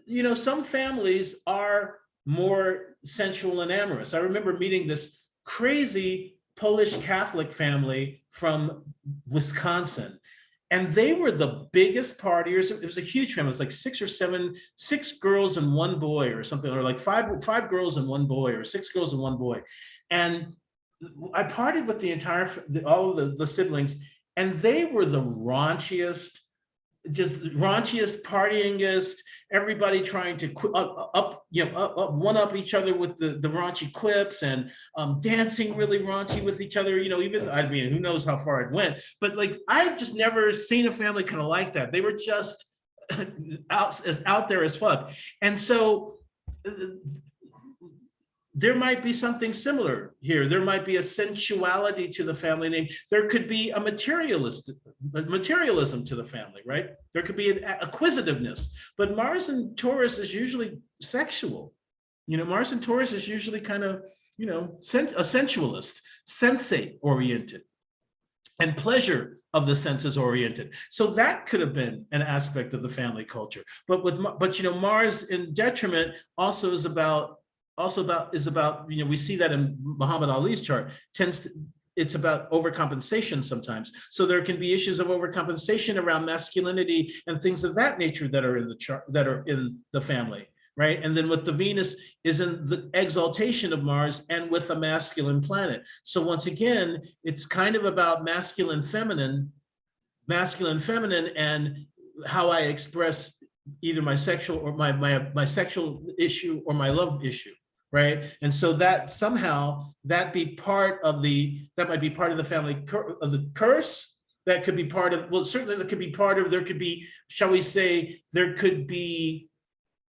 Speaker 1: you know, some families are more sensual and amorous. I remember meeting this crazy Polish Catholic family from Wisconsin. And they were the biggest partiers. It was a huge family. It was like six girls and one boy or something, or like five girls and one boy, or six girls and one boy. And I partied with all of the siblings, and they were the raunchiest, partyingest, everybody trying to one up each other with the raunchy quips, and dancing really raunchy with each other. You know, even, I mean, who knows how far it went, but like, I just never seen a family kind of like that. They were just out there as fuck. And so there might be something similar here. There might be a sensuality to the family name. There could be a materialism to the family, right? There could be an acquisitiveness, but Mars in Taurus is usually sexual. You know, Mars in Taurus is usually kind of, you know, a sensualist, sensate oriented, and pleasure of the senses oriented. So that could have been an aspect of the family culture. But you know, Mars in detriment also is about, you know, we see that in Muhammad Ali's chart, it's about overcompensation sometimes. So there can be issues of overcompensation around masculinity and things of that nature that are in the chart, that are in the family, right? And then with the Venus is in the exaltation of Mars and with a masculine planet. So once again, it's kind of about masculine, feminine, and how I express either my sexual or my sexual issue or my love issue. Right. And so that somehow that might be part of the family of the curse. That could be part of, well, certainly that could be part of, there could be, shall we say, there could be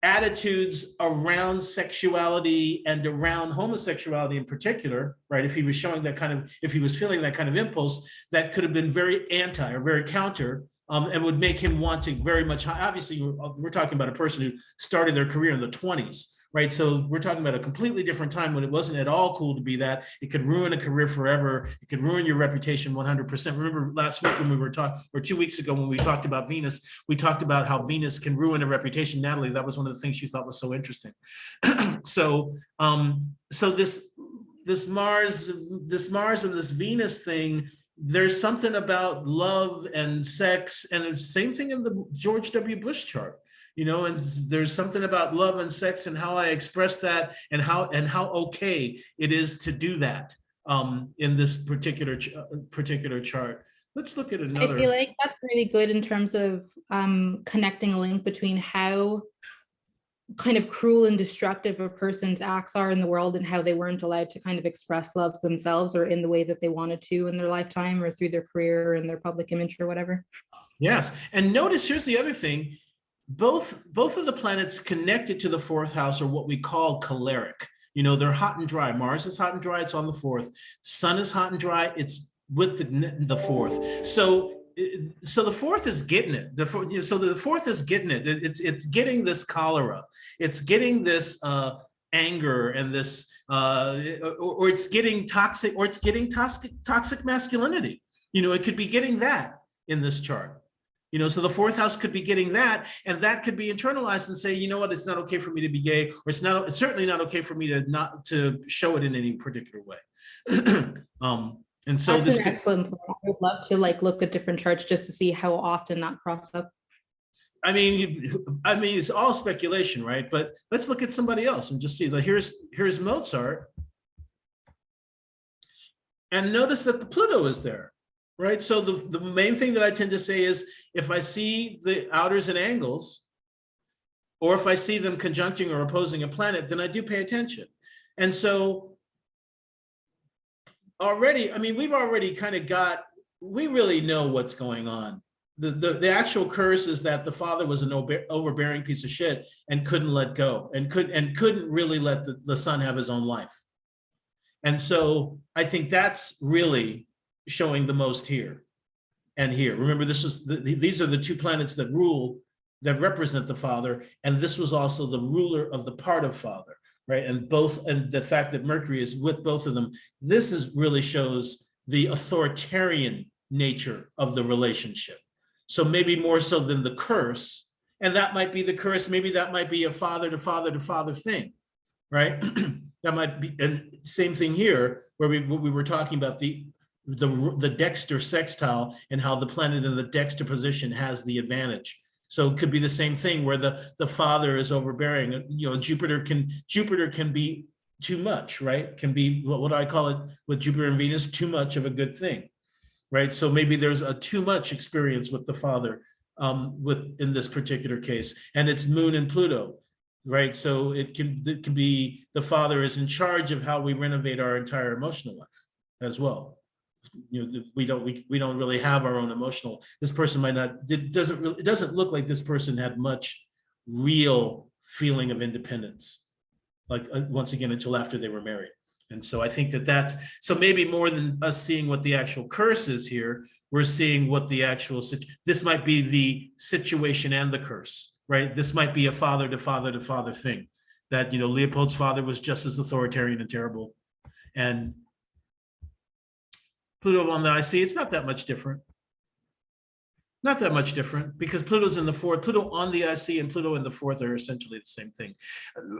Speaker 1: attitudes around sexuality and around homosexuality in particular, right? If he was showing that kind of, if he was feeling that kind of impulse, that could have been very anti or very counter, and would make him want to very much, obviously we're talking about a person who started their career in the 20s. Right. So we're talking about a completely different time when it wasn't at all cool to be that. It could ruin a career forever. It could ruin your reputation 100%. Remember last week when we were talking, or 2 weeks ago when we talked about Venus, we talked about how Venus can ruin a reputation. Natalie, that was one of the things she thought was so interesting. So this Mars and this Venus thing there's something about love and sex, and the same thing in the George W. Bush chart, you know, and there's something about love and sex and how I express that, and how okay it is to do that in this particular chart. Let's look at
Speaker 3: I
Speaker 1: another.
Speaker 3: feel like that's really good in terms of connecting a link between how kind of cruel and destructive a person's acts are in the world and how they weren't allowed to kind of express love themselves or in the way that they wanted to in their lifetime or through their career and their public image or whatever.
Speaker 1: Yes, and notice here's the other thing. Both of the planets connected to the fourth house are what we call choleric. You know, they're hot and dry. Mars is hot and dry, it's on the fourth. Sun is hot and dry, it's with the fourth. So the fourth is getting it. So the fourth is getting it. It's getting this cholera. It's getting this anger and this, or it's getting toxic, or it's getting toxic masculinity. You know, it could be getting that in this chart. You know, so the fourth house could be getting that, and that could be internalized and say, you know what, it's not okay for me to be gay, or it's certainly not okay for me to show it in any particular way. And so
Speaker 3: that's
Speaker 1: this
Speaker 3: an excellent point. I would love to like look at different charts just to see how often that crops up.
Speaker 1: I mean, it's all speculation, right? But let's look at somebody else and just see. Like, here's Mozart, and notice that the Pluto is there. Right. So the main thing that I tend to say is if I see the outers and angles, or if I see them conjuncting or opposing a planet, then I do pay attention. And so already, I mean, we've already kind of we really know what's going on. The actual curse is that the father was an overbearing piece of shit and couldn't let go, and couldn't really let the son have his own life. And so I think that's really showing the most here and here. Remember, these are the two planets that that represent the father, and this was also the ruler of the part of father, right? And the fact that Mercury is with both of them, really shows the authoritarian nature of the relationship. So maybe more so than the curse, and that might be the curse, maybe that might be a father to father to father thing, right? That might be, and same thing here, where we were talking about the Dexter sextile and how the planet in the Dexter position has the advantage. So it could be the same thing where the father is overbearing. You know, Jupiter can be too much, right? Can be what I call it with Jupiter and Venus, too much of a good thing, right? So maybe there's a too much experience with the father in this particular case, and it's Moon and Pluto, right? So it can be the father is in charge of how we renovate our entire emotional life as well. You know, we don't really have our own emotional. This person might not. It doesn't look like this person had much real feeling of independence, like once again, until after they were married. And so I think that's so maybe more than us seeing what the actual curse is here, we're seeing what the actual this might be the situation and the curse, right? This might be a father to father to father thing, that, you know, Leopold's father was just as authoritarian and terrible, and Pluto on the IC, it's not that much different. Not that much different, because Pluto's in the fourth. Pluto on the IC and Pluto in the fourth are essentially the same thing.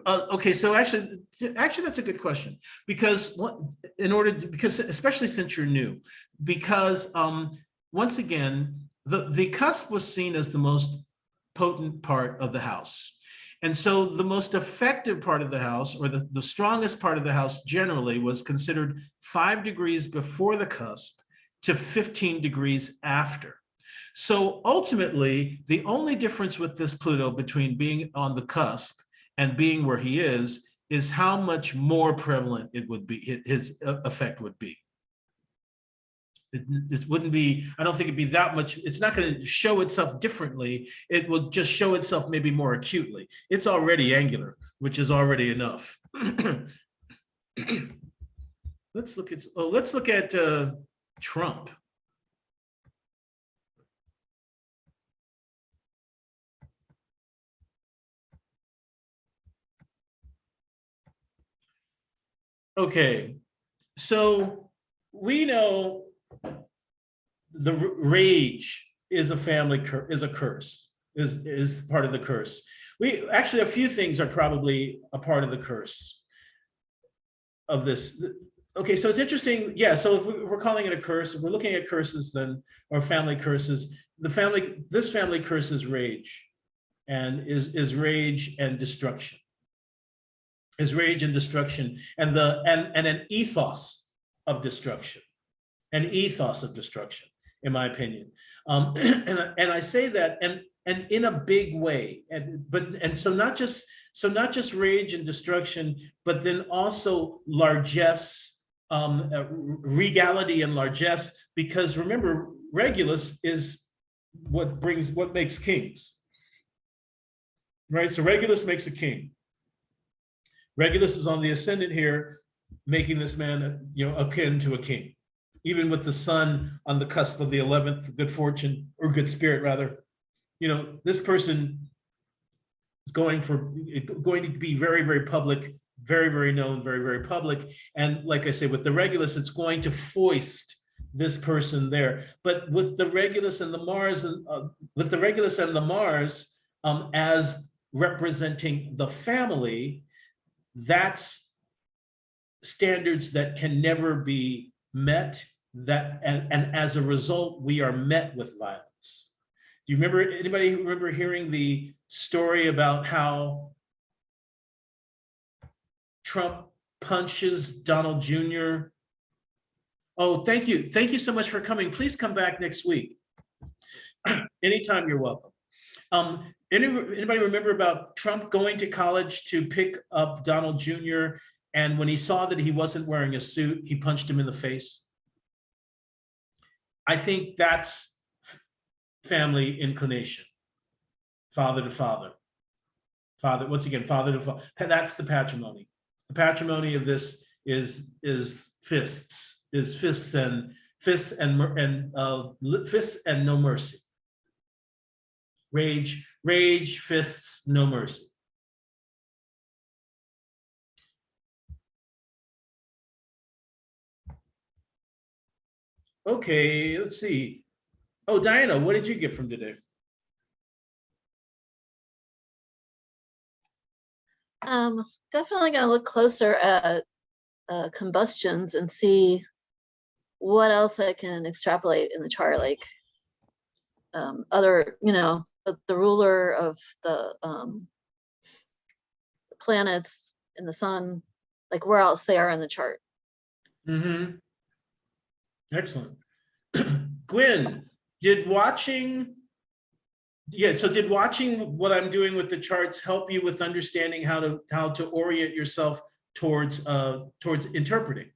Speaker 1: Okay, so actually, that's a good question, because especially since you're new, because once again, the cusp was seen as the most potent part of the house. And so the most effective part of the house, or the strongest part of the house generally, was considered 5 degrees before the cusp to 15 degrees after. So ultimately, the only difference with this Pluto between being on the cusp and being where he is how much more prevalent it would be, his effect would be. It wouldn't be, I don't think it'd be that much. It's not going to show itself differently. It will just show itself maybe more acutely. It's already angular, which is already enough. Let's look at Trump. Okay, so we know the rage is a curse, is part of the curse. We actually, a few things are probably a part of the curse of this. Okay, so it's interesting. Yeah, so if we're calling it a curse, if we're looking at curses, then, or family curses, this family curse is rage, and is rage and destruction. Is rage and destruction, and an ethos of destruction, an ethos of destruction, in my opinion. And I say that, and in a big way, and so not just rage and destruction, but then also largesse, regality and largesse, because remember, Regulus is what makes kings, right? So Regulus makes a king. Regulus is on the ascendant here, making this man, akin to a king, even with the sun on the cusp of the 11th, good fortune, or good spirit rather. This person is going to be very, very public, very, very known, very, very public. And like I say, with the Regulus, it's going to foist this person there. But with the Regulus and the Mars, as representing the family, that's standards that can never be met, and as a result, we are met with violence. Do you remember, anybody remember hearing the story about how Trump punches Donald Jr.? Oh, thank you. Thank you so much for coming. Please come back next week. Anytime, you're welcome. Anybody remember about Trump going to college to pick up Donald Jr., and when he saw that he wasn't wearing a suit, he punched him in the face? I think that's family inclination, father to father. Once again, father to father. That's the patrimony. The patrimony of this is fists, and no mercy. Rage, fists, no mercy. Okay, let's see. Oh, Diana, what did you get from today?
Speaker 4: Definitely gonna look closer at combustions and see what else I can extrapolate in the chart, like other, the ruler of the planets and the sun, like where else they are in the chart.
Speaker 1: Mm-hmm. Excellent. Gwen, did watching what I'm doing with the charts help you with understanding how to orient yourself towards interpreting?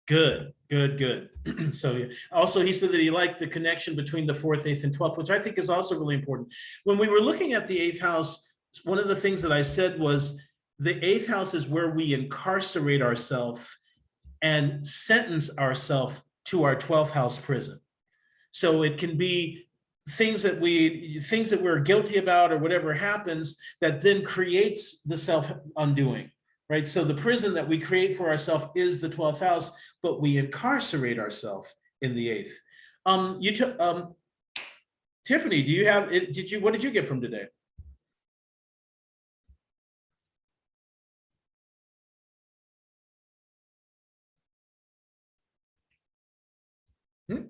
Speaker 1: Good. So also, he said that he liked the connection between the 4th, 8th, and 12th, which I think is also really important. When we were looking at the 8th house, one of the things that I said was the 8th house is where we incarcerate ourselves and sentence ourselves to our 12th house prison. So it can be things that we're guilty about, or whatever happens, that then creates the self-undoing, right? So the prison that we create for ourselves is the 12th house, but we incarcerate ourselves in the 8th. Tiffany, what did you get from today?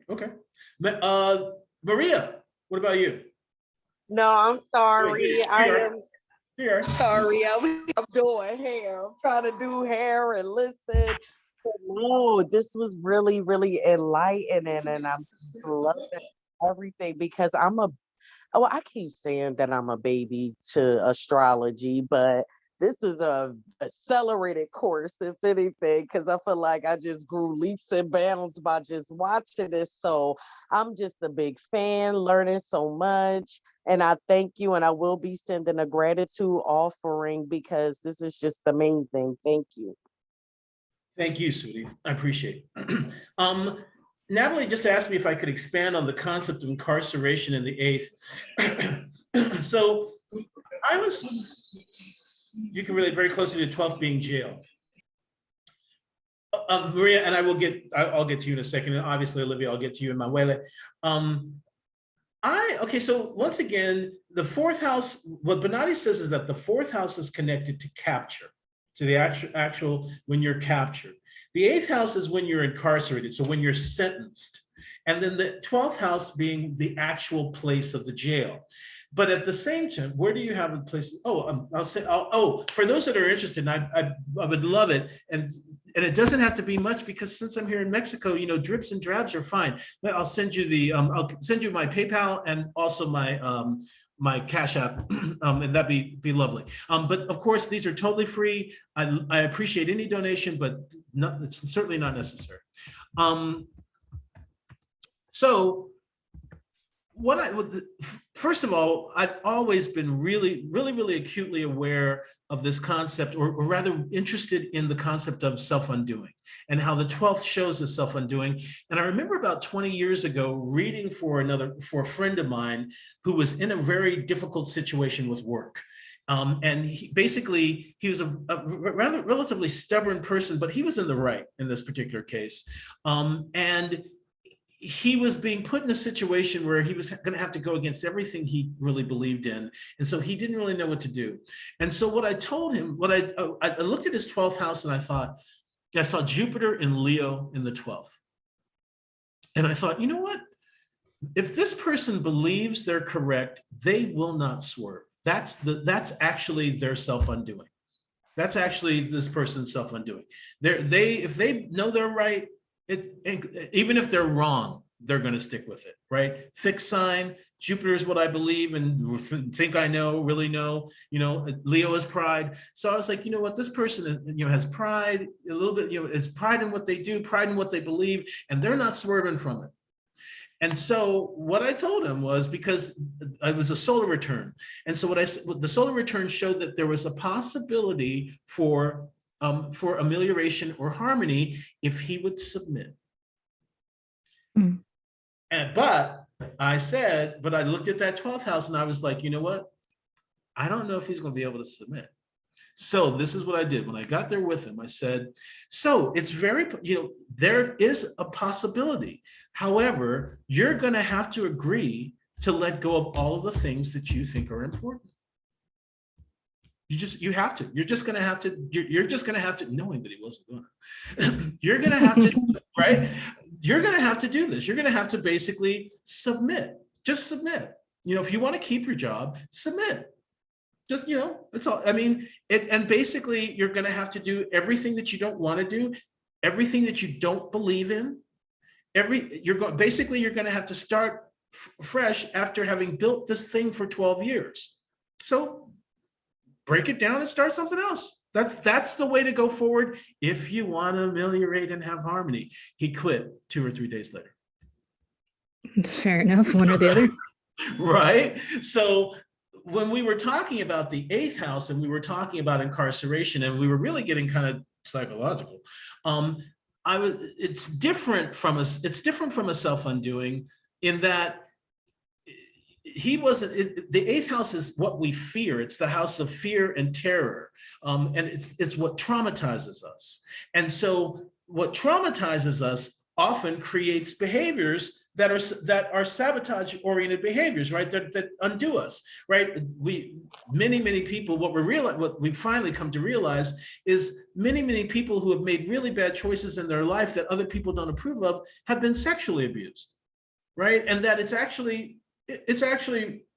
Speaker 1: Okay. Maria, what about you?
Speaker 5: No, I'm sorry.
Speaker 1: Here.
Speaker 5: Sorry. I'm doing hair. I'm trying to do hair and listen. But no, this was really, really enlightening, and I'm loving everything because I keep saying that I'm a baby to astrology, but this is a accelerated course, if anything, because I feel like I just grew leaps and bounds by just watching this. So I'm just a big fan, learning so much. And I thank you, and I will be sending a gratitude offering because this is just the main thing. Thank you.
Speaker 1: Thank you, sweetie. I appreciate it. Natalie just asked me if I could expand on the concept of incarceration in the 8th. So you can relate very closely to 12th being jail. Maria, and I'll get to you in a second. And obviously, Olivia, I'll get to you in Manuela. So once again, the 4th house, what Bonatti says is that the 4th house is connected to capture. to the actual when you're captured. The 8th house is when you're incarcerated, so when you're sentenced. And then the 12th house being the actual place of the jail. But at the same time, where do you have a place? Oh, I'll say, for those that are interested, and I would love it. And it doesn't have to be much, because since I'm here in Mexico, you know, drips and drabs are fine. But I'll send you the, I'll send you my PayPal and also my Cash App, and that'd be lovely. But of course, these are totally free. I appreciate any donation, but it's certainly not necessary. So first of all, I've always been really acutely aware of this concept, or rather interested in the concept of self-undoing and how the 12th shows the self-undoing. And I remember about 20 years ago reading for a friend of mine who was in a very difficult situation with work. And he was a rather relatively stubborn person, but he was in the right in this particular case. And he was being put in a situation where he was going to have to go against everything he really believed in. And so he didn't really know what to do. And so what I told him, I looked at his 12th house and I thought, I saw Jupiter in Leo in the 12th. And I thought, you know what? If this person believes they're correct, they will not swerve. That's actually their self-undoing. That's actually this person's self-undoing. If they know they're right, even if they're wrong, they're going to stick with it, right? Fixed sign. Jupiter is what I believe and think I know, really know. You know, Leo is pride. So I was like, you know what, this person, you know, has pride a little bit. You know, is pride in what they do, pride in what they believe, and they're not swerving from it. And so what I told him was, because it was a solar return, and so the solar return showed that there was a possibility for amelioration or harmony if he would submit.
Speaker 3: Mm.
Speaker 1: But I looked at that 12th house and I was like, you know what? I don't know if he's going to be able to submit. So this is what I did. When I got there with him, I said, so it's very, you know, there is a possibility. However, you're going to have to agree to let go of all of the things that you think are important. You have to. You're just going to have to, knowing that he wasn't going to. You're going to have to, right? You're going to have to do this. You're going to have to basically submit. Just submit. You know, if you want to keep your job, submit. Just, you know, that's all. I mean, and basically you're going to have to do everything that you don't want to do, everything that you don't believe in. You're going to have to start fresh after having built this thing for 12 years. So break it down and start something else. That's the way to go forward if you want to ameliorate and have harmony. He quit 2 or 3 days later.
Speaker 3: It's fair enough, one or the other.
Speaker 1: Right? So when we were talking about the 8th house and we were talking about incarceration and we were really getting kind of psychological, it's different from a self-undoing in that he wasn't, the 8th house is what we fear. It's the house of fear and terror. And it's what traumatizes us. And so what traumatizes us often creates behaviors that are sabotage-oriented behaviors, right? That undo us, right? Many people, what we finally come to realize is many people who have made really bad choices in their life that other people don't approve of have been sexually abused, right? And that it's actually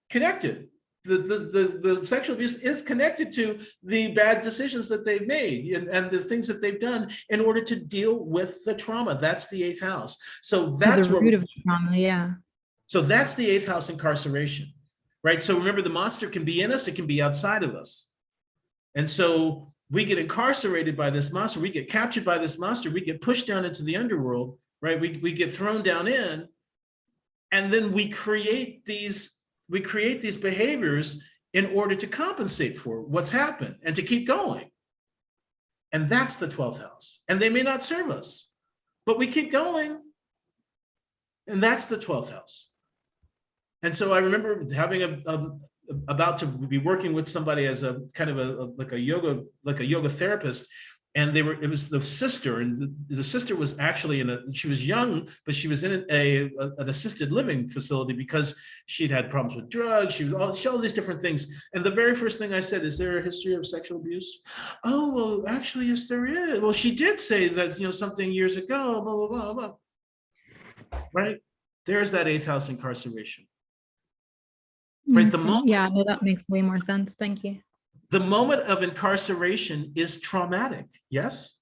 Speaker 1: connected. The sexual abuse is connected to the bad decisions that they've made and the things that they've done in order to deal with the trauma. That's the 8th house. So that's
Speaker 3: the root of trauma, yeah.
Speaker 1: So that's the 8th house incarceration, right? So remember, the monster can be in us, it can be outside of us. And so we get incarcerated by this monster, we get captured by this monster, we get pushed down into the underworld, right? We get thrown down in, and then we create these behaviors in order to compensate for what's happened and to keep going. And that's the 12th house. And they may not serve us, but we keep going. And that's the 12th house. And so I remember having about to be working with somebody as a kind of like a yoga therapist. and it was the sister, and the sister was actually she was young, but she was in an assisted living facility because she'd had problems with drugs. She was all these different things. And the very first thing I said, is there a history of sexual abuse? Oh, well, actually, yes, there is. Well, she did say that, something years ago, blah, blah, blah, blah. Right? There's that 8th house incarceration. Right? The moment,
Speaker 3: yeah, no, that makes way more sense. Thank you.
Speaker 1: the moment of incarceration is traumatic. Yes?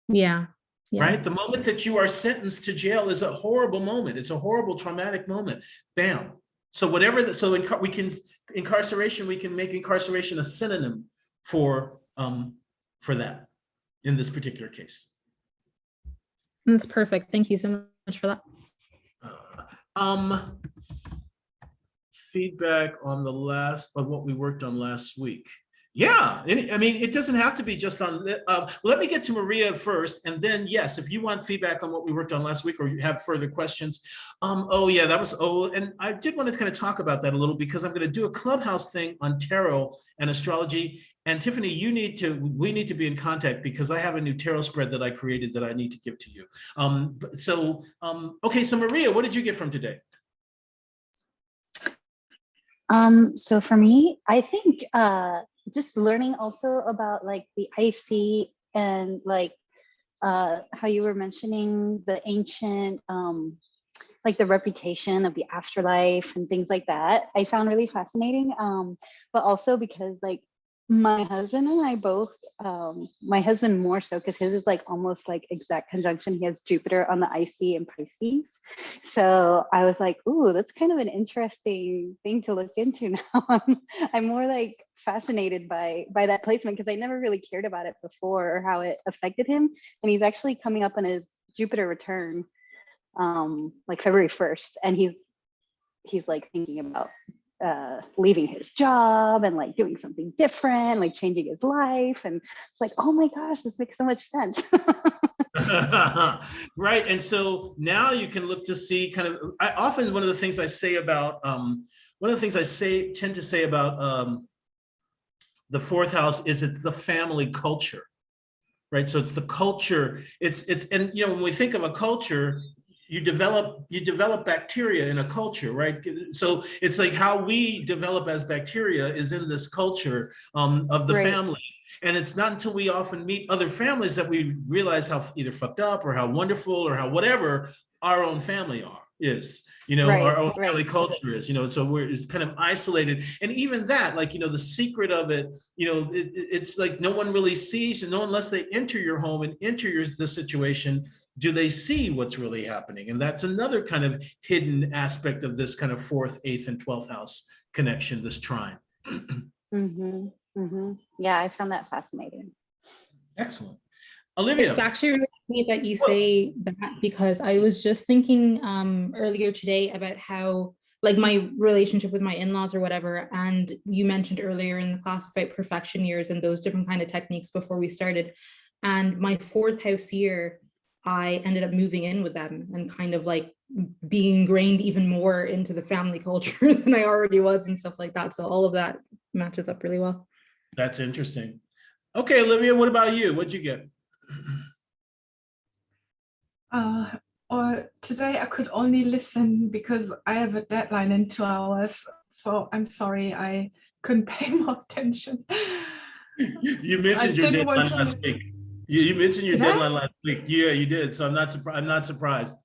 Speaker 3: Yeah.
Speaker 1: Right? The moment that you are sentenced to jail is a horrible moment. It's a horrible, traumatic moment. Bam. So incarceration, we can make incarceration a synonym for that in this particular case.
Speaker 3: That's perfect. Thank you so much for that.
Speaker 1: Feedback on what we worked on last week. Yeah, I mean, it doesn't have to be just on, let me get to Maria first, and then yes, if you want feedback on what we worked on last week or you have further questions. Oh yeah, and I did want to kind of talk about that a little because I'm going to do a Clubhouse thing on tarot and astrology. And Tiffany, we need to be in contact because I have a new tarot spread that I created that I need to give to you. Okay, so Maria, what did you get from today?
Speaker 6: So for me, I think just learning also about like the IC and like how you were mentioning the ancient, like the reputation of the afterlife and things like that, I found really fascinating. But also because like my husband and I both, my husband more so because his is like almost like exact conjunction. He has Jupiter on the IC and Pisces. So I was like, ooh, that's kind of an interesting thing to look into now. I'm more like fascinated by that placement because I never really cared about it before or how it affected him. And he's actually coming up on his Jupiter return like February 1st. And he's like thinking about leaving his job and like doing something different, like changing his life. And it's like, oh my gosh, this makes so much sense.
Speaker 1: Right. And so now you can look to see kind of, one of the things I say about, tend to say about the 4th house is it's the family culture, right? So it's the culture, and when we think of a culture, you develop bacteria in a culture, right? So it's like how we develop as bacteria is in this culture of the family. And it's not until we often meet other families that we realize how either fucked up or how wonderful or how whatever our own family is, our own family culture is, so we're kind of isolated. And even that, like, the secret of it, it's like no one really sees, unless they enter your home and enter the situation, do they see what's really happening? And that's another kind of hidden aspect of this kind of 4th, 8th, and 12th house connection, this trine.
Speaker 6: Yeah, I found that fascinating.
Speaker 1: Excellent. Olivia.
Speaker 3: It's actually really neat that you say that because I was just thinking earlier today about how like my relationship with my in-laws or whatever, and you mentioned earlier in the class about perfection years and those different kind of techniques before we started. And my 4th house year, I ended up moving in with them and kind of like being ingrained even more into the family culture than I already was and stuff like that. So all of that matches up really well.
Speaker 1: That's interesting. Okay, Olivia, what about you? What'd you get?
Speaker 7: Today I could only listen because I have a deadline in 2 hours. So I'm sorry, I couldn't pay more attention.
Speaker 1: You mentioned your deadline last week. You mentioned your deadline last week. Yeah, you did. So I'm not surprised.